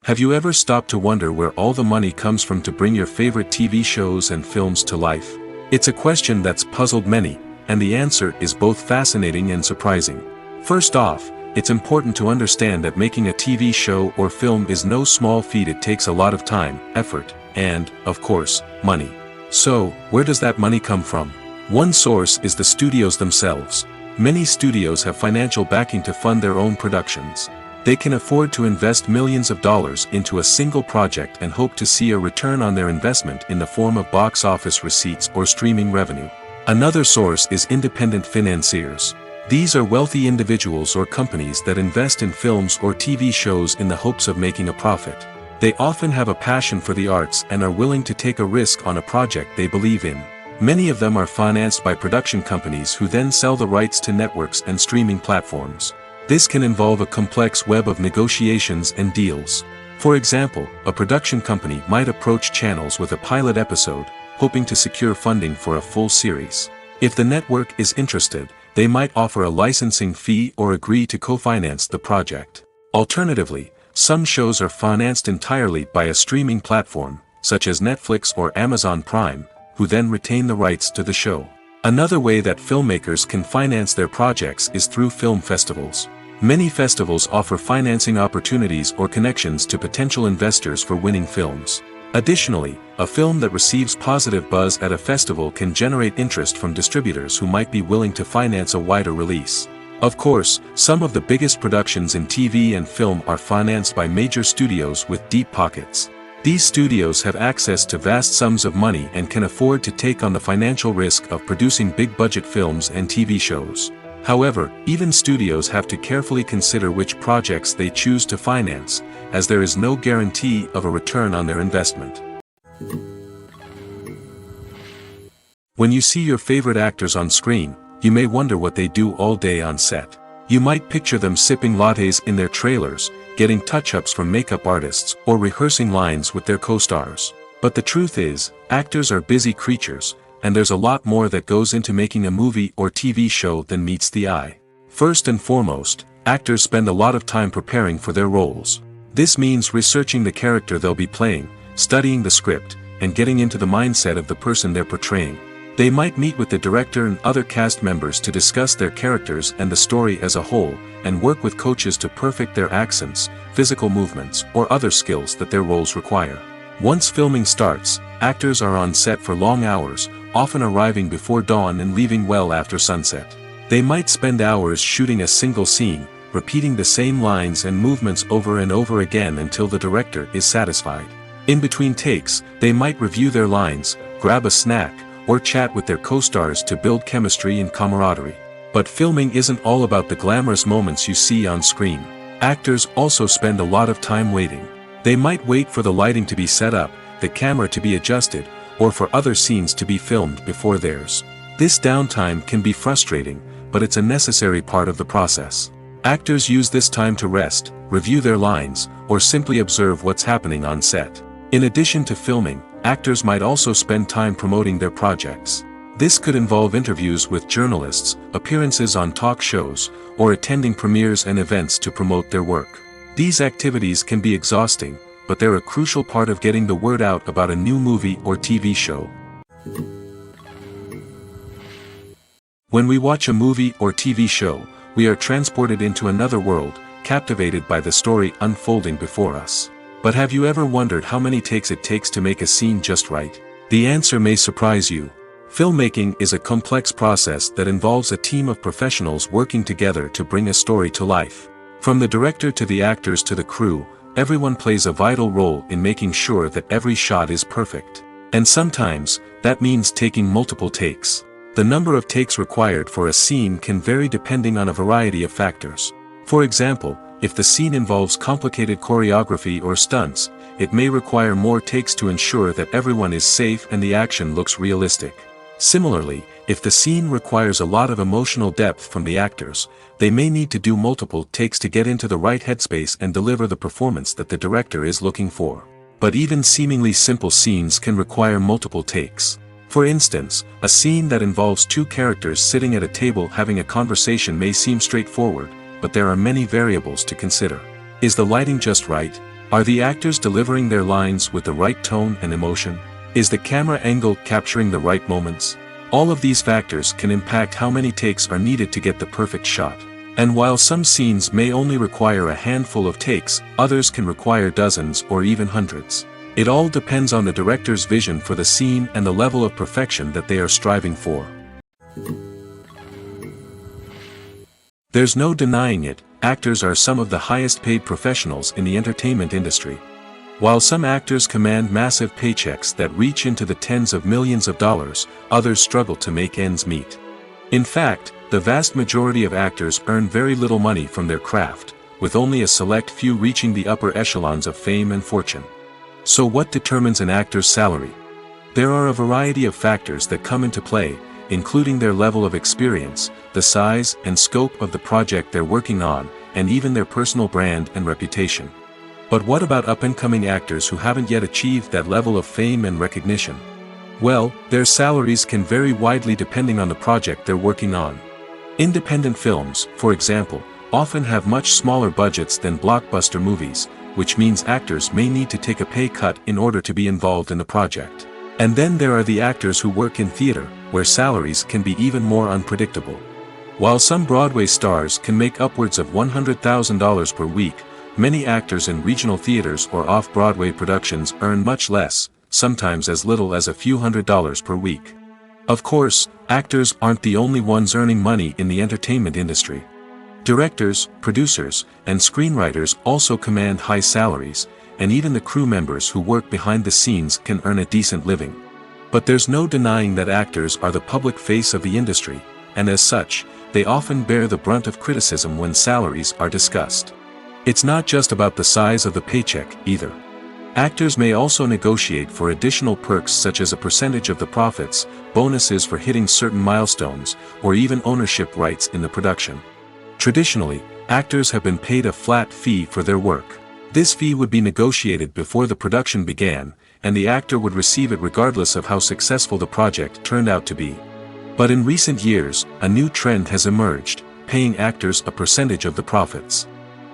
[SPEAKER 1] Have you ever stopped to wonder where all the money comes from to bring your favorite TV shows and films to life? It's a question that's puzzled many, and the answer is both fascinating and surprising. First off, it's important to understand that making a TV show or film is no small feat. It takes a lot of time, effort, and, of course, money. So, where does that money come from? One source is the studios themselves. Many studios have financial backing to fund their own productions. They can afford to invest millions of dollars into a single project and hope to see a return on their investment in the form of box office receipts or streaming revenue. Another source is independent financiers. These are wealthy individuals or companies that invest in films or TV shows in the hopes of making a profit. They often have a passion for the arts and are willing to take a risk on a project they believe in. Many of them are financed by production companies who then sell the rights to networks and streaming platforms. This can involve a complex web of negotiations and deals. For example, a production company might approach channels with a pilot episode, hoping to secure funding for a full series. If the network is interested, they might offer a licensing fee or agree to co-finance the project. Alternatively, some shows are financed entirely by a streaming platform, such as Netflix or Amazon Prime, who then retain the rights to the show. Another way that filmmakers can finance their projects is through film festivals. Many festivals offer financing opportunities or connections to potential investors for winning films. Additionally, a film that receives positive buzz at a festival can generate interest from distributors who might be willing to finance a wider release. Of course, some of the biggest productions in TV and film are financed by major studios with deep pockets. These studios have access to vast sums of money and can afford to take on the financial risk of producing big-budget films and TV shows. However, even studios have to carefully consider which projects they choose to finance, as there is no guarantee of a return on their investment. When you see your favorite actors on screen, you may wonder what they do all day on set. You might picture them sipping lattes in their trailers, getting touch-ups from makeup artists, or rehearsing lines with their co-stars. But the truth is, actors are busy creatures, and there's a lot more that goes into making a movie or TV show than meets the eye. First and foremost, actors spend a lot of time preparing for their roles. This means researching the character they'll be playing, studying the script, and getting into the mindset of the person they're portraying. They might meet with the director and other cast members to discuss their characters and the story as a whole, and work with coaches to perfect their accents, physical movements, or other skills that their roles require. Once filming starts, actors are on set for long hours, often arriving before dawn and leaving well after sunset. They might spend hours shooting a single scene, repeating the same lines and movements over and over again until the director is satisfied. In between takes, they might review their lines, grab a snack, or chat with their co-stars to build chemistry and camaraderie. But filming isn't all about the glamorous moments you see on screen. Actors also spend a lot of time waiting. They might wait for the lighting to be set up, the camera to be adjusted, or for other scenes to be filmed before theirs. This downtime can be frustrating, but it's a necessary part of the process. Actors use this time to rest, review their lines, or simply observe what's happening on set. In addition to filming, actors might also spend time promoting their projects. This could involve interviews with journalists, appearances on talk shows, or attending premieres and events to promote their work. These activities can be exhausting, but they're a crucial part of getting the word out about a new movie or TV show. When we watch a movie or TV show, we are transported into another world, captivated by the story unfolding before us. But have you ever wondered how many takes it takes to make a scene just right? The answer may surprise you. Filmmaking is a complex process that involves a team of professionals working together to bring a story to life. From the director to the actors to the crew, everyone plays a vital role in making sure that every shot is perfect. And sometimes, that means taking multiple takes. The number of takes required for a scene can vary depending on a variety of factors. For example, if the scene involves complicated choreography or stunts, it may require more takes to ensure that everyone is safe and the action looks realistic. Similarly, if the scene requires a lot of emotional depth from the actors, they may need to do multiple takes to get into the right headspace and deliver the performance that the director is looking for. But even seemingly simple scenes can require multiple takes. For instance, a scene that involves two characters sitting at a table having a conversation may seem straightforward, but there are many variables to consider. Is the lighting just right? Are the actors delivering their lines with the right tone and emotion? Is the camera angle capturing the right moments? All of these factors can impact how many takes are needed to get the perfect shot. And while some scenes may only require a handful of takes, others can require dozens or even hundreds. It all depends on the director's vision for the scene and the level of perfection that they are striving for. There's no denying it, actors are some of the highest paid professionals in the entertainment industry. While some actors command massive paychecks that reach into the tens of millions of dollars, others struggle to make ends meet. In fact, the vast majority of actors earn very little money from their craft, with only a select few reaching the upper echelons of fame and fortune. So what determines an actor's salary? There are a variety of factors that come into play, including their level of experience, the size and scope of the project they're working on, and even their personal brand and reputation. But what about up-and-coming actors who haven't yet achieved that level of fame and recognition? Well, their salaries can vary widely depending on the project they're working on. Independent films, for example, often have much smaller budgets than blockbuster movies, which means actors may need to take a pay cut in order to be involved in the project. And then there are the actors who work in theater, where salaries can be even more unpredictable. While some Broadway stars can make upwards of $100,000 per week, many actors in regional theaters or off-Broadway productions earn much less, sometimes as little as a few $100s per week. Of course, actors aren't the only ones earning money in the entertainment industry. Directors, producers, and screenwriters also command high salaries, and even the crew members who work behind the scenes can earn a decent living. But there's no denying that actors are the public face of the industry, and as such, they often bear the brunt of criticism when salaries are discussed. It's not just about the size of the paycheck, either. Actors may also negotiate for additional perks such as a percentage of the profits, bonuses for hitting certain milestones, or even ownership rights in the production. Traditionally, actors have been paid a flat fee for their work. This fee would be negotiated before the production began, and the actor would receive it regardless of how successful the project turned out to be. But in recent years, a new trend has emerged, paying actors a percentage of the profits.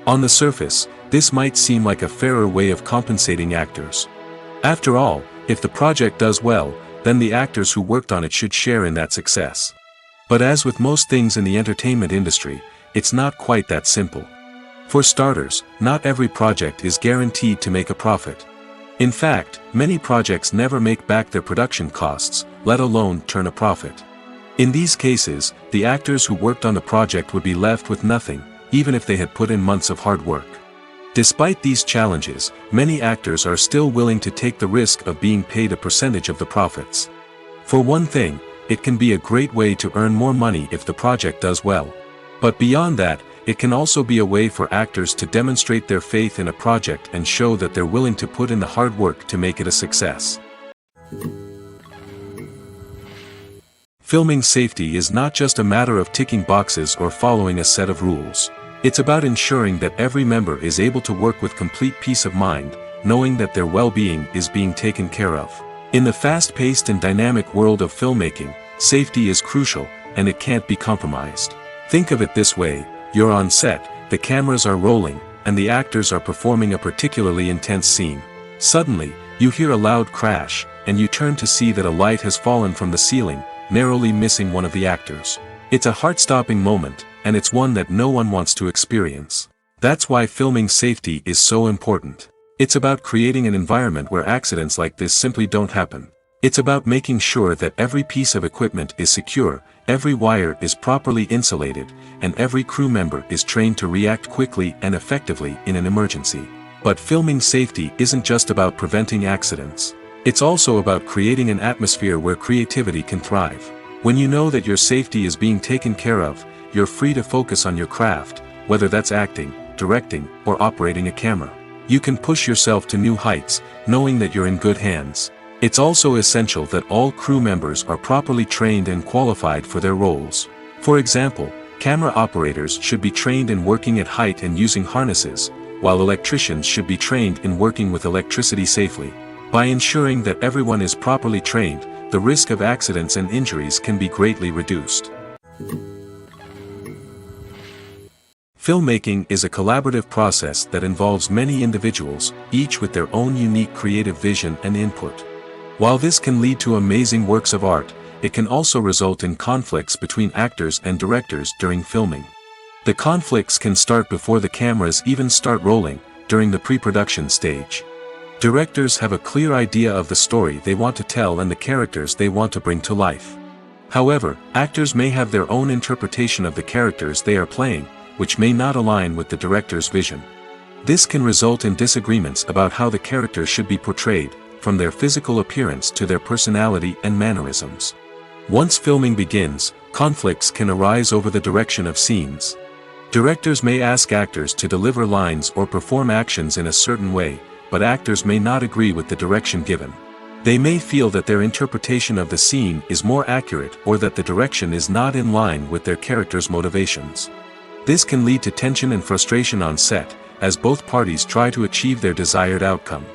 [SPEAKER 1] On the surface, this might seem like a fairer way of compensating actors. After all, if the project does well, then the actors who worked on it should share in that success. But as with most things in the entertainment industry, it's not quite that simple. For starters, not every project is guaranteed to make a profit. In fact, many projects never make back their production costs, let alone turn a profit. In these cases, the actors who worked on the project would be left with nothing, even if they had put in months of hard work. Despite these challenges, many actors are still willing to take the risk of being paid a percentage of the profits. For one thing, it can be a great way to earn more money if the project does well. But beyond that, it can also be a way for actors to demonstrate their faith in a project and show that they're willing to put in the hard work to make it a success. Filming safety is not just a matter of ticking boxes or following a set of rules. It's about ensuring that every member is able to work with complete peace of mind, knowing that their well-being is being taken care of. In the fast-paced and dynamic world of filmmaking, safety is crucial, and it can't be compromised. Think of it this way: you're on set, the cameras are rolling, and the actors are performing a particularly intense scene. Suddenly, you hear a loud crash, and you turn to see that a light has fallen from the ceiling, narrowly missing one of the actors. It's a heart-stopping moment, and it's one that no one wants to experience. That's why filming safety is so important. It's about creating an environment where accidents like this simply don't happen. It's about making sure that every piece of equipment is secure, every wire is properly insulated, and every crew member is trained to react quickly and effectively in an emergency. But filming safety isn't just about preventing accidents. It's also about creating an atmosphere where creativity can thrive. When you know that your safety is being taken care of, you're free to focus on your craft, whether that's acting, directing, or operating a camera. You can push yourself to new heights, knowing that you're in good hands. It's also essential that all crew members are properly trained and qualified for their roles. For example, camera operators should be trained in working at height and using harnesses, while electricians should be trained in working with electricity safely. By ensuring that everyone is properly trained, the risk of accidents and injuries can be greatly reduced. Filmmaking is a collaborative process that involves many individuals, each with their own unique creative vision and input. While this can lead to amazing works of art, it can also result in conflicts between actors and directors during filming. The conflicts can start before the cameras even start rolling, during the pre-production stage. Directors have a clear idea of the story they want to tell and the characters they want to bring to life. However, actors may have their own interpretation of the characters they are playing, which may not align with the director's vision. This can result in disagreements about how the characters should be portrayed, from their physical appearance to their personality and mannerisms. Once filming begins, conflicts can arise over the direction of scenes. Directors may ask actors to deliver lines or perform actions in a certain way, but actors may not agree with the direction given. They may feel that their interpretation of the scene is more accurate or that the direction is not in line with their character's motivations. This can lead to tension and frustration on set, as both parties try to achieve their desired outcome.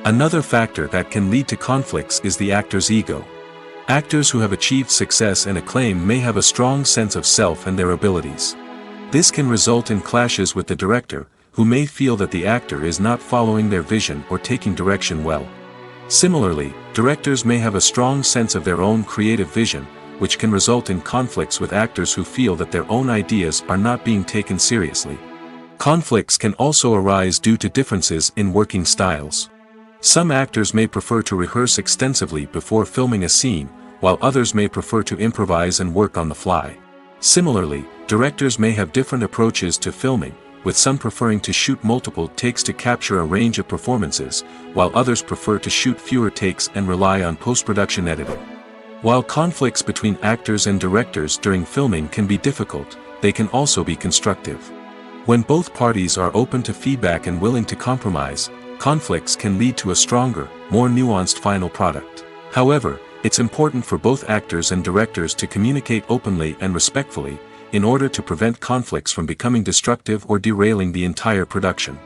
[SPEAKER 1] Another factor that can lead to conflicts is the actor's ego. Actors who have achieved success and acclaim may have a strong sense of self and their abilities. This can result in clashes with the director, who may feel that the actor is not following their vision or taking direction well. Similarly, directors may have a strong sense of their own creative vision, which can result in conflicts with actors who feel that their own ideas are not being taken seriously. Conflicts can also arise due to differences in working styles. Some actors may prefer to rehearse extensively before filming a scene, while others may prefer to improvise and work on the fly. Similarly, directors may have different approaches to filming, with some preferring to shoot multiple takes to capture a range of performances, while others prefer to shoot fewer takes and rely on post-production editing. While conflicts between actors and directors during filming can be difficult, they can also be constructive. When both parties are open to feedback and willing to compromise, conflicts can lead to a stronger, more nuanced final product. However, it's important for both actors and directors to communicate openly and respectfully, in order to prevent conflicts from becoming destructive or derailing the entire production.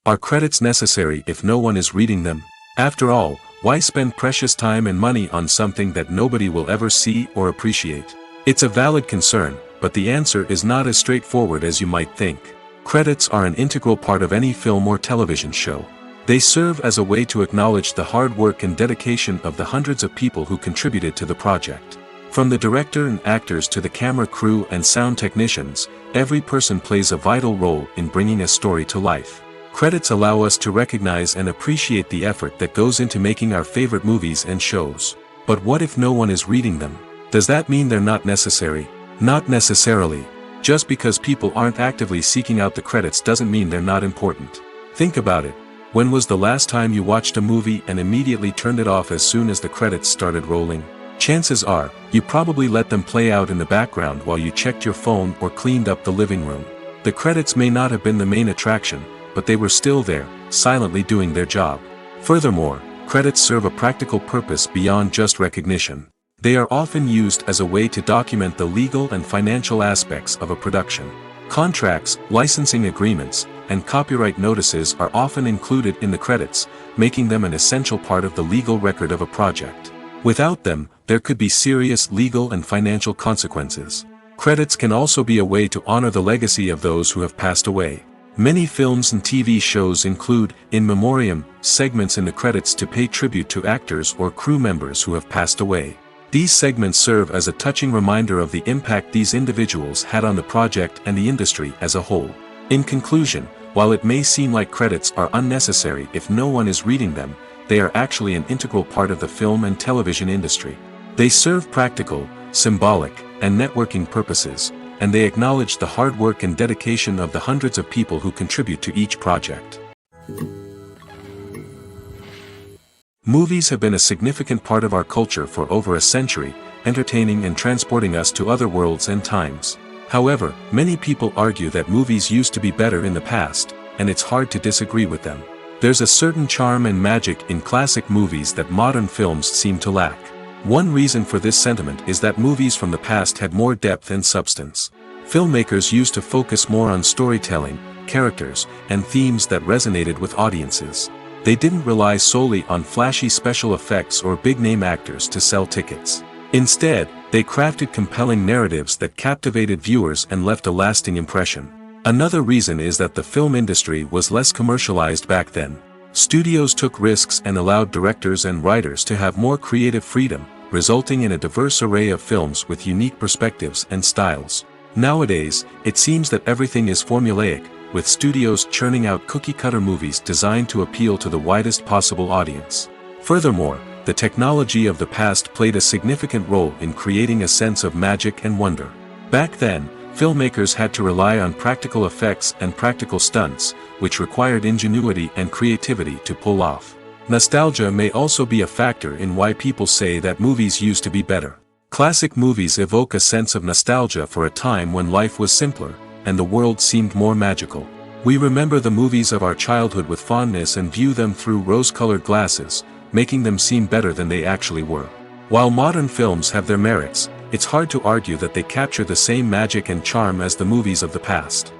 [SPEAKER 1] Are credits necessary if no one is reading them? After all, why spend precious time and money on something that nobody will ever see or appreciate? It's a valid concern, but the answer is not as straightforward as you might think. Credits are an integral part of any film or television show. They serve as a way to acknowledge the hard work and dedication of the hundreds of people who contributed to the project. From the director and actors to the camera crew and sound technicians, every person plays a vital role in bringing a story to life. Credits allow us to recognize and appreciate the effort that goes into making our favorite movies and shows. But what if no one is reading them? Does that mean they're not necessary? Not necessarily. Just because people aren't actively seeking out the credits doesn't mean they're not important. Think about it. When was the last time you watched a movie and immediately turned it off as soon as the credits started rolling? Chances are, you probably let them play out in the background while you checked your phone or cleaned up the living room. The credits may not have been the main attraction, but they were still there, silently doing their job. Furthermore, credits serve a practical purpose beyond just recognition. They are often used as a way to document the legal and financial aspects of a production. Contracts, licensing agreements, and copyright notices are often included in the credits, making them an essential part of the legal record of a project. Without them, there could be serious legal and financial consequences. Credits can also be a way to honor the legacy of those who have passed away. Many films and TV shows include, in memoriam, segments in the credits to pay tribute to actors or crew members who have passed away. These segments serve as a touching reminder of the impact these individuals had on the project and the industry as a whole. In conclusion, while it may seem like credits are unnecessary if no one is reading them, they are actually an integral part of the film and television industry. They serve practical, symbolic, and networking purposes, and they acknowledge the hard work and dedication of the hundreds of people who contribute to each project. Movies have been a significant part of our culture for over a century, entertaining and transporting us to other worlds and times. However, many people argue that movies used to be better in the past, and it's hard to disagree with them. There's a certain charm and magic in classic movies that modern films seem to lack. One reason for this sentiment is that movies from the past had more depth and substance. Filmmakers used to focus more on storytelling, characters, and themes that resonated with audiences. They didn't rely solely on flashy special effects or big-name actors to sell tickets. Instead, they crafted compelling narratives that captivated viewers and left a lasting impression. Another reason is that the film industry was less commercialized back then. Studios took risks and allowed directors and writers to have more creative freedom, resulting in a diverse array of films with unique perspectives and styles. Nowadays, it seems that everything is formulaic, with studios churning out cookie-cutter movies designed to appeal to the widest possible audience. Furthermore, the technology of the past played a significant role in creating a sense of magic and wonder. Back then, filmmakers had to rely on practical effects and practical stunts, which required ingenuity and creativity to pull off. Nostalgia may also be a factor in why people say that movies used to be better. Classic movies evoke a sense of nostalgia for a time when life was simpler, and the world seemed more magical. We remember the movies of our childhood with fondness and view them through rose-colored glasses, making them seem better than they actually were. While modern films have their merits, it's hard to argue that they capture the same magic and charm as the movies of the past.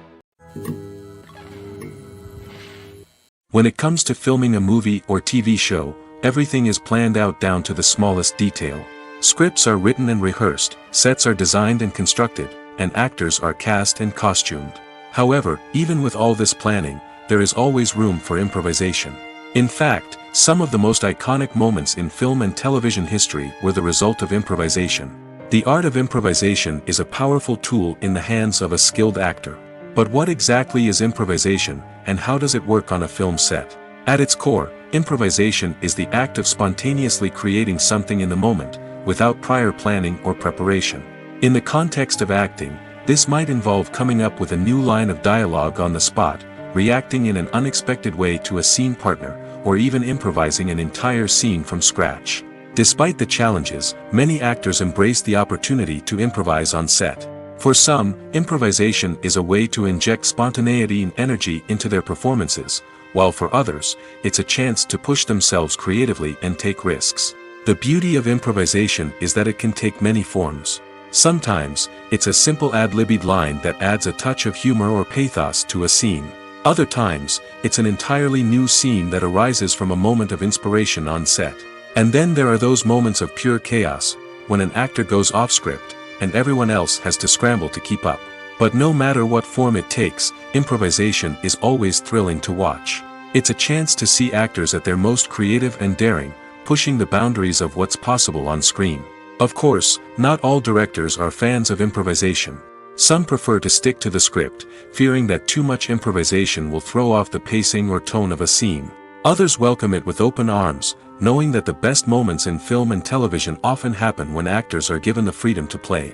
[SPEAKER 1] When it comes to filming a movie or TV show, everything is planned out down to the smallest detail. Scripts are written and rehearsed, sets are designed and constructed, and actors are cast and costumed. However, even with all this planning, there is always room for improvisation. In fact, some of the most iconic moments in film and television history were the result of improvisation. The art of improvisation is a powerful tool in the hands of a skilled actor. But what exactly is improvisation, and how does it work on a film set? At its core, improvisation is the act of spontaneously creating something in the moment, without prior planning or preparation. In the context of acting, this might involve coming up with a new line of dialogue on the spot, reacting in an unexpected way to a scene partner, or even improvising an entire scene from scratch. Despite the challenges, many actors embrace the opportunity to improvise on set. For some, improvisation is a way to inject spontaneity and energy into their performances, while for others, it's a chance to push themselves creatively and take risks. The beauty of improvisation is that it can take many forms. Sometimes, it's a simple ad-libbed line that adds a touch of humor or pathos to a scene. Other times, it's an entirely new scene that arises from a moment of inspiration on set. And then there are those moments of pure chaos, when an actor goes off script, and everyone else has to scramble to keep up. But no matter what form it takes, improvisation is always thrilling to watch. It's a chance to see actors at their most creative and daring, pushing the boundaries of what's possible on screen. Of course, not all directors are fans of improvisation. Some prefer to stick to the script, fearing that too much improvisation will throw off the pacing or tone of a scene. Others welcome it with open arms, knowing that the best moments in film and television often happen when actors are given the freedom to play.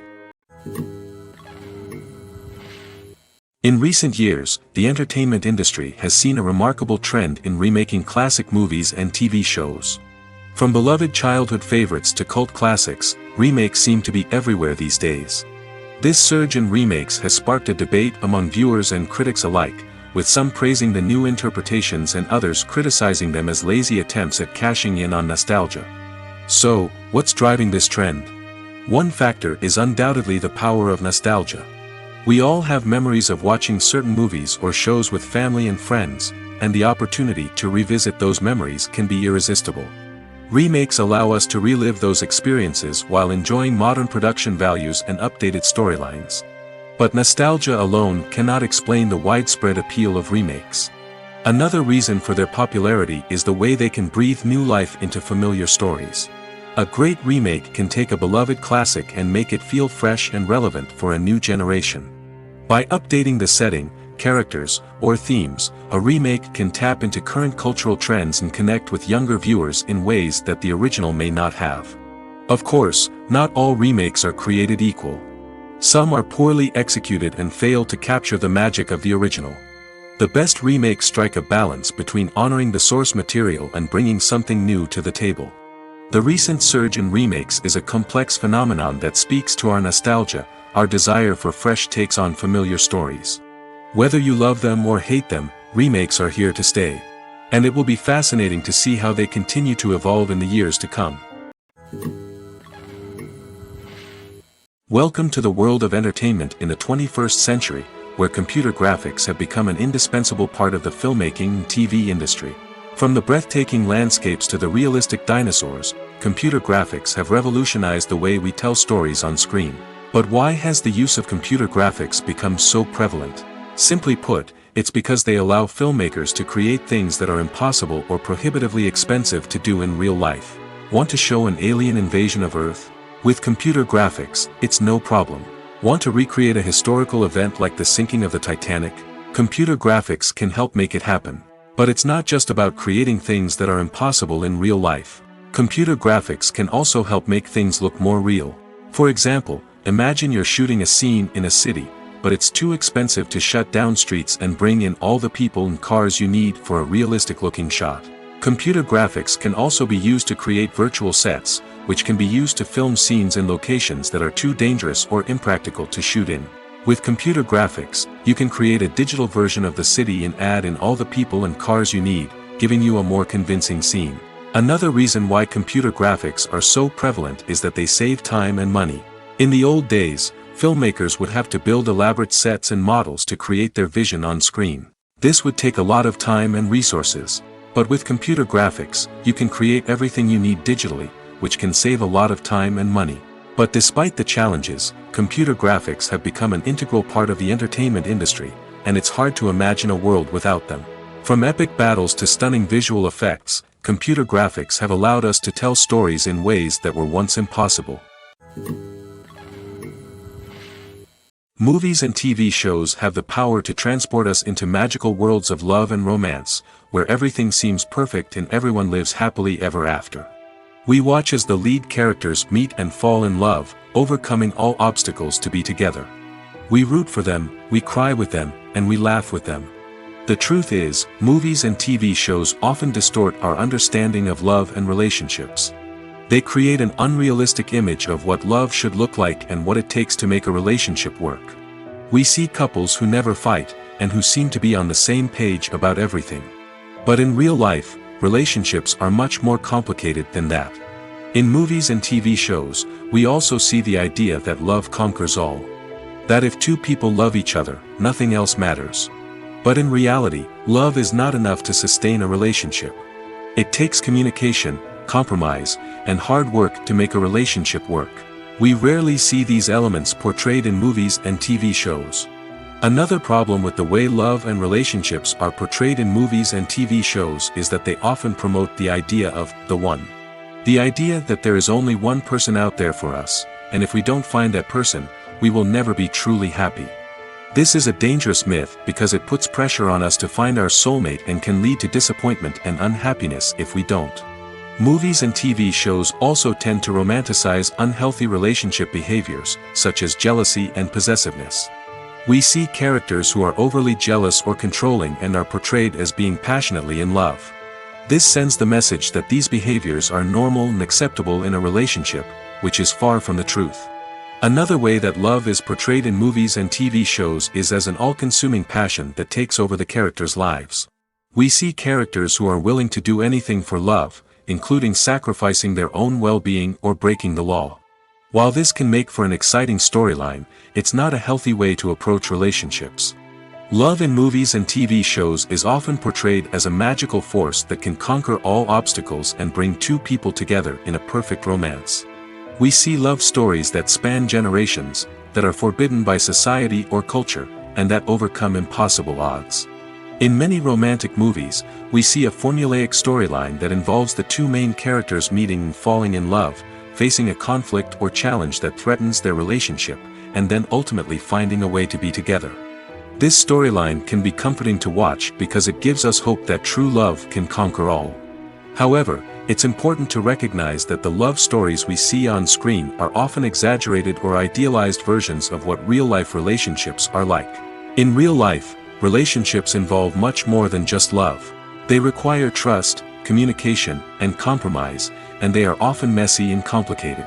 [SPEAKER 1] In recent years, the entertainment industry has seen a remarkable trend in remaking classic movies and TV shows. From beloved childhood favorites to cult classics, remakes seem to be everywhere these days. This surge in remakes has sparked a debate among viewers and critics alike, with some praising the new interpretations and others criticizing them as lazy attempts at cashing in on nostalgia. So, what's driving this trend? One factor is undoubtedly the power of nostalgia. We all have memories of watching certain movies or shows with family and friends, and the opportunity to revisit those memories can be irresistible. Remakes allow us to relive those experiences while enjoying modern production values and updated storylines. But nostalgia alone cannot explain the widespread appeal of remakes. Another reason for their popularity is the way they can breathe new life into familiar stories. A great remake can take a beloved classic and make it feel fresh and relevant for a new generation. By updating the setting, characters, or themes, a remake can tap into current cultural trends and connect with younger viewers in ways that the original may not have. Of course, not all remakes are created equal. Some are poorly executed and fail to capture the magic of the original. The best remakes strike a balance between honoring the source material and bringing something new to the table. The recent surge in remakes is a complex phenomenon that speaks to our nostalgia, our desire for fresh takes on familiar stories. Whether you love them or hate them, remakes are here to stay. And it will be fascinating to see how they continue to evolve in the years to come. Welcome to the world of entertainment in the 21st century, where computer graphics have become an indispensable part of the filmmaking and TV industry. From the breathtaking landscapes to the realistic dinosaurs, computer graphics have revolutionized the way we tell stories on screen. But why has the use of computer graphics become so prevalent? Simply put, it's because they allow filmmakers to create things that are impossible or prohibitively expensive to do in real life. Want to show an alien invasion of Earth? With computer graphics, it's no problem. Want to recreate a historical event like the sinking of the Titanic? Computer graphics can help make it happen. But it's not just about creating things that are impossible in real life. Computer graphics can also help make things look more real. For example, imagine you're shooting a scene in a city, but it's too expensive to shut down streets and bring in all the people and cars you need for a realistic-looking shot. Computer graphics can also be used to create virtual sets, which can be used to film scenes in locations that are too dangerous or impractical to shoot in. With computer graphics, you can create a digital version of the city and add in all the people and cars you need, giving you a more convincing scene. Another reason why computer graphics are so prevalent is that they save time and money. In the old days, filmmakers would have to build elaborate sets and models to create their vision on screen. This would take a lot of time and resources. But with computer graphics, you can create everything you need digitally, which can save a lot of time and money. But despite the challenges, computer graphics have become an integral part of the entertainment industry, and it's hard to imagine a world without them. From epic battles to stunning visual effects, computer graphics have allowed us to tell stories in ways that were once impossible. Movies and TV shows have the power to transport us into magical worlds of love and romance, where everything seems perfect and everyone lives happily ever after. We watch as the lead characters meet and fall in love, overcoming all obstacles to be together. We root for them, we cry with them, and we laugh with them. The truth is, movies and TV shows often distort our understanding of love and relationships. They create an unrealistic image of what love should look like and what it takes to make a relationship work. We see couples who never fight, and who seem to be on the same page about everything. But in real life, relationships are much more complicated than that. In movies and TV shows, we also see the idea that love conquers all. That if two people love each other, nothing else matters. But in reality, love is not enough to sustain a relationship. It takes communication, compromise, and hard work to make a relationship work. We rarely see these elements portrayed in movies and TV shows. Another problem with the way love and relationships are portrayed in movies and TV shows is that they often promote the idea of the one. The idea that there is only one person out there for us, and if we don't find that person, we will never be truly happy. This is a dangerous myth because it puts pressure on us to find our soulmate and can lead to disappointment and unhappiness if we don't. Movies and TV shows also tend to romanticize unhealthy relationship behaviors, such as jealousy and possessiveness. We see characters who are overly jealous or controlling and are portrayed as being passionately in love. This sends the message that these behaviors are normal and acceptable in a relationship, which is far from the truth. Another way that love is portrayed in movies and TV shows is as an all-consuming passion that takes over the characters' lives. We see characters who are willing to do anything for love, including sacrificing their own well-being or breaking the law. While this can make for an exciting storyline, it's not a healthy way to approach relationships. Love in movies and TV shows is often portrayed as a magical force that can conquer all obstacles and bring two people together in a perfect romance. We see love stories that span generations, that are forbidden by society or culture, and that overcome impossible odds. In many romantic movies, we see a formulaic storyline that involves the two main characters meeting and falling in love, facing a conflict or challenge that threatens their relationship, and then ultimately finding a way to be together. This storyline can be comforting to watch because it gives us hope that true love can conquer all. However, it's important to recognize that the love stories we see on screen are often exaggerated or idealized versions of what real-life relationships are like. In real life, relationships involve much more than just love. They require trust, communication, and compromise, and they are often messy and complicated.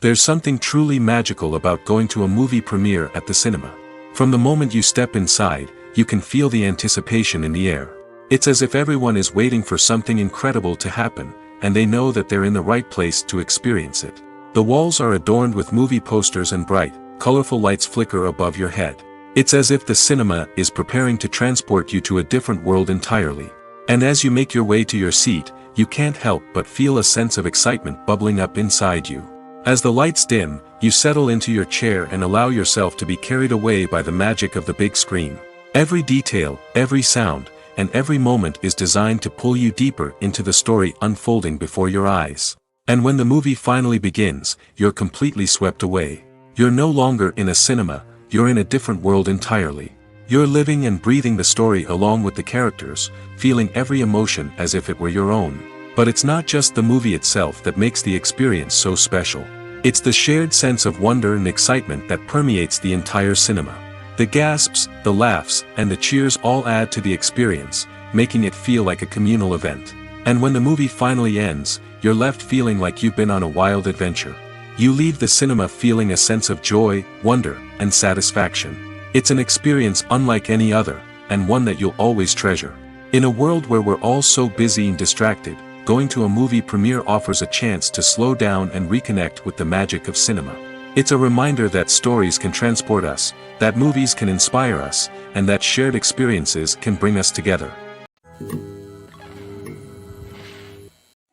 [SPEAKER 1] There's something truly magical about going to a movie premiere at the cinema. From the moment you step inside, you can feel the anticipation in the air. It's as if everyone is waiting for something incredible to happen, and they know that they're in the right place to experience it. The walls are adorned with movie posters and bright, colorful lights flicker above your head. It's as if the cinema is preparing to transport you to a different world entirely. And as you make your way to your seat, you can't help but feel a sense of excitement bubbling up inside you. As the lights dim, you settle into your chair and allow yourself to be carried away by the magic of the big screen. Every detail, every sound, and every moment is designed to pull you deeper into the story unfolding before your eyes. And when the movie finally begins, you're completely swept away. You're no longer in a cinema, you're in a different world entirely. You're living and breathing the story along with the characters, feeling every emotion as if it were your own. But it's not just the movie itself that makes the experience so special. It's the shared sense of wonder and excitement that permeates the entire cinema. The gasps, the laughs, and the cheers all add to the experience, making it feel like a communal event. And when the movie finally ends, you're left feeling like you've been on a wild adventure. You leave the cinema feeling a sense of joy, wonder, and satisfaction. It's an experience unlike any other, and one that you'll always treasure. In a world where we're all so busy and distracted, going to a movie premiere offers a chance to slow down and reconnect with the magic of cinema. It's a reminder that stories can transport us, that movies can inspire us, and that shared experiences can bring us together.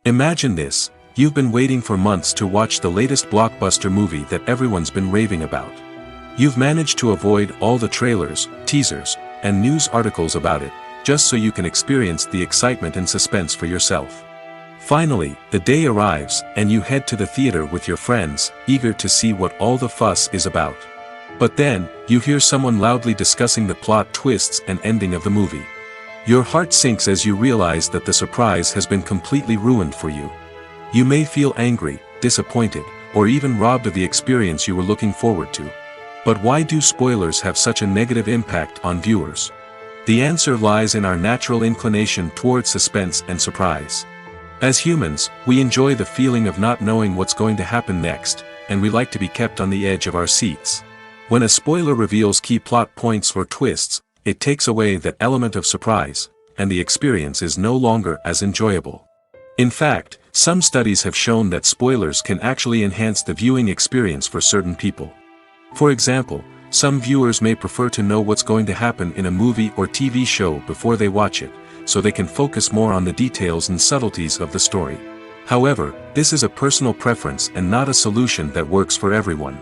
[SPEAKER 1] Imagine this: you've been waiting for months to watch the latest blockbuster movie that everyone's been raving about. You've managed to avoid all the trailers, teasers, and news articles about it, just so you can experience the excitement and suspense for yourself. Finally, the day arrives, and you head to the theater with your friends, eager to see what all the fuss is about. But then, you hear someone loudly discussing the plot twists and ending of the movie. Your heart sinks as you realize that the surprise has been completely ruined for you. You may feel angry, disappointed, or even robbed of the experience you were looking forward to. But why do spoilers have such a negative impact on viewers? The answer lies in our natural inclination towards suspense and surprise. As humans, we enjoy the feeling of not knowing what's going to happen next, and we like to be kept on the edge of our seats. When a spoiler reveals key plot points or twists, it takes away that element of surprise, and the experience is no longer as enjoyable. In fact, some studies have shown that spoilers can actually enhance the viewing experience for certain people. For example, some viewers may prefer to know what's going to happen in a movie or TV show before they watch it, so they can focus more on the details and subtleties of the story. However, this is a personal preference and not a solution that works for everyone.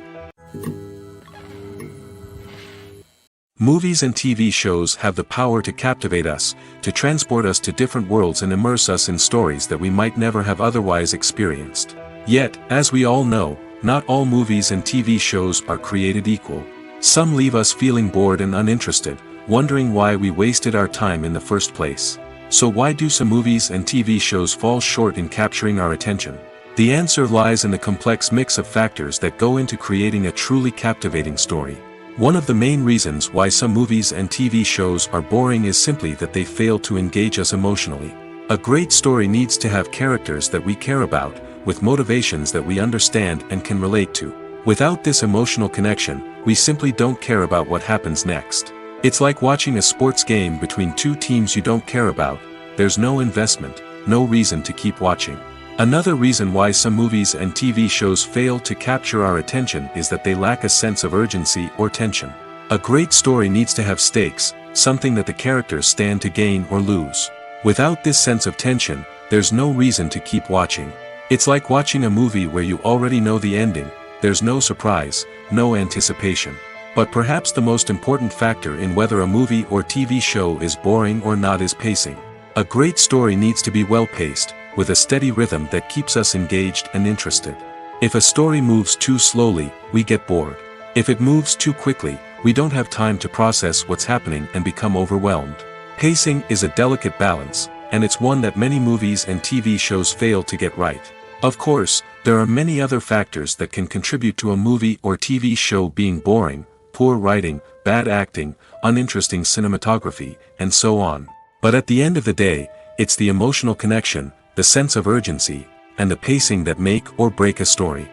[SPEAKER 1] Movies and TV shows have the power to captivate us, to transport us to different worlds and immerse us in stories that we might never have otherwise experienced. Yet, as we all know, not all movies and TV shows are created equal. Some leave us feeling bored and uninterested, wondering why we wasted our time in the first place. So why do some movies and TV shows fall short in capturing our attention? The answer lies in the complex mix of factors that go into creating a truly captivating story. One of the main reasons why some movies and TV shows are boring is simply that they fail to engage us emotionally. A great story needs to have characters that we care about, with motivations that we understand and can relate to. Without this emotional connection, we simply don't care about what happens next. It's like watching a sports game between two teams you don't care about. There's no investment, no reason to keep watching. Another reason why some movies and TV shows fail to capture our attention is that they lack a sense of urgency or tension. A great story needs to have stakes, something that the characters stand to gain or lose. Without this sense of tension, there's no reason to keep watching. It's like watching a movie where you already know the ending. There's no surprise, no anticipation. But perhaps the most important factor in whether a movie or TV show is boring or not is pacing. A great story needs to be well-paced, with a steady rhythm that keeps us engaged and interested. If a story moves too slowly, we get bored. If it moves too quickly, we don't have time to process what's happening and become overwhelmed. Pacing is a delicate balance, and it's one that many movies and TV shows fail to get right. Of course, there are many other factors that can contribute to a movie or TV show being boring: poor writing, bad acting, uninteresting cinematography, and so on. But at the end of the day, it's the emotional connection, the sense of urgency, and the pacing that make or break a story.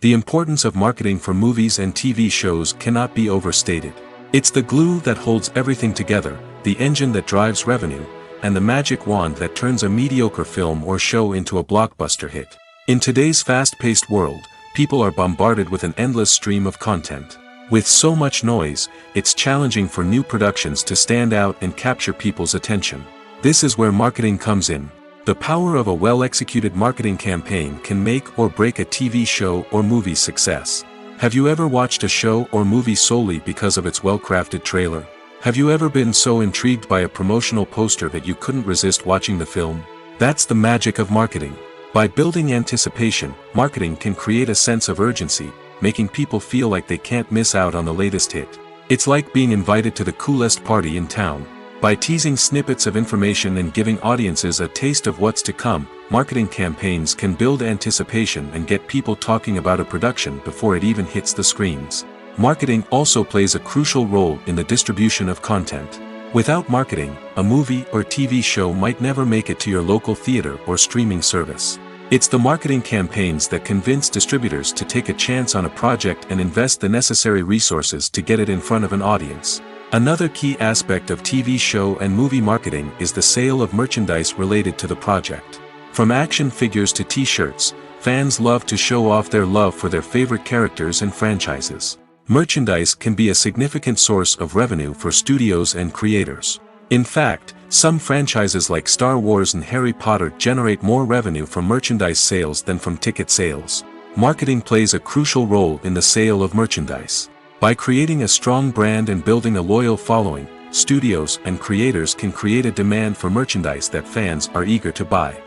[SPEAKER 1] The importance of marketing for movies and TV shows cannot be overstated. It's the glue that holds everything together, the engine that drives revenue, and the magic wand that turns a mediocre film or show into a blockbuster hit. In today's fast-paced world, people are bombarded with an endless stream of content. With so much noise, it's challenging for new productions to stand out and capture people's attention. This is where marketing comes in. The power of a well-executed marketing campaign can make or break a TV show or movie's success. Have you ever watched a show or movie solely because of its well-crafted trailer? Have you ever been so intrigued by a promotional poster that you couldn't resist watching the film? That's the magic of marketing. By building anticipation, marketing can create a sense of urgency, making people feel like they can't miss out on the latest hit. It's like being invited to the coolest party in town. By teasing snippets of information and giving audiences a taste of what's to come, marketing campaigns can build anticipation and get people talking about a production before it even hits the screens. Marketing also plays a crucial role in the distribution of content. Without marketing, a movie or TV show might never make it to your local theater or streaming service. It's the marketing campaigns that convince distributors to take a chance on a project and invest the necessary resources to get it in front of an audience. Another key aspect of TV show and movie marketing is the sale of merchandise related to the project. From action figures to t-shirts, fans love to show off their love for their favorite characters and franchises. Merchandise can be a significant source of revenue for studios and creators. In fact, some franchises like Star Wars and Harry Potter generate more revenue from merchandise sales than from ticket sales. Marketing plays a crucial role in the sale of merchandise. By creating a strong brand and building a loyal following, studios and creators can create a demand for merchandise that fans are eager to buy.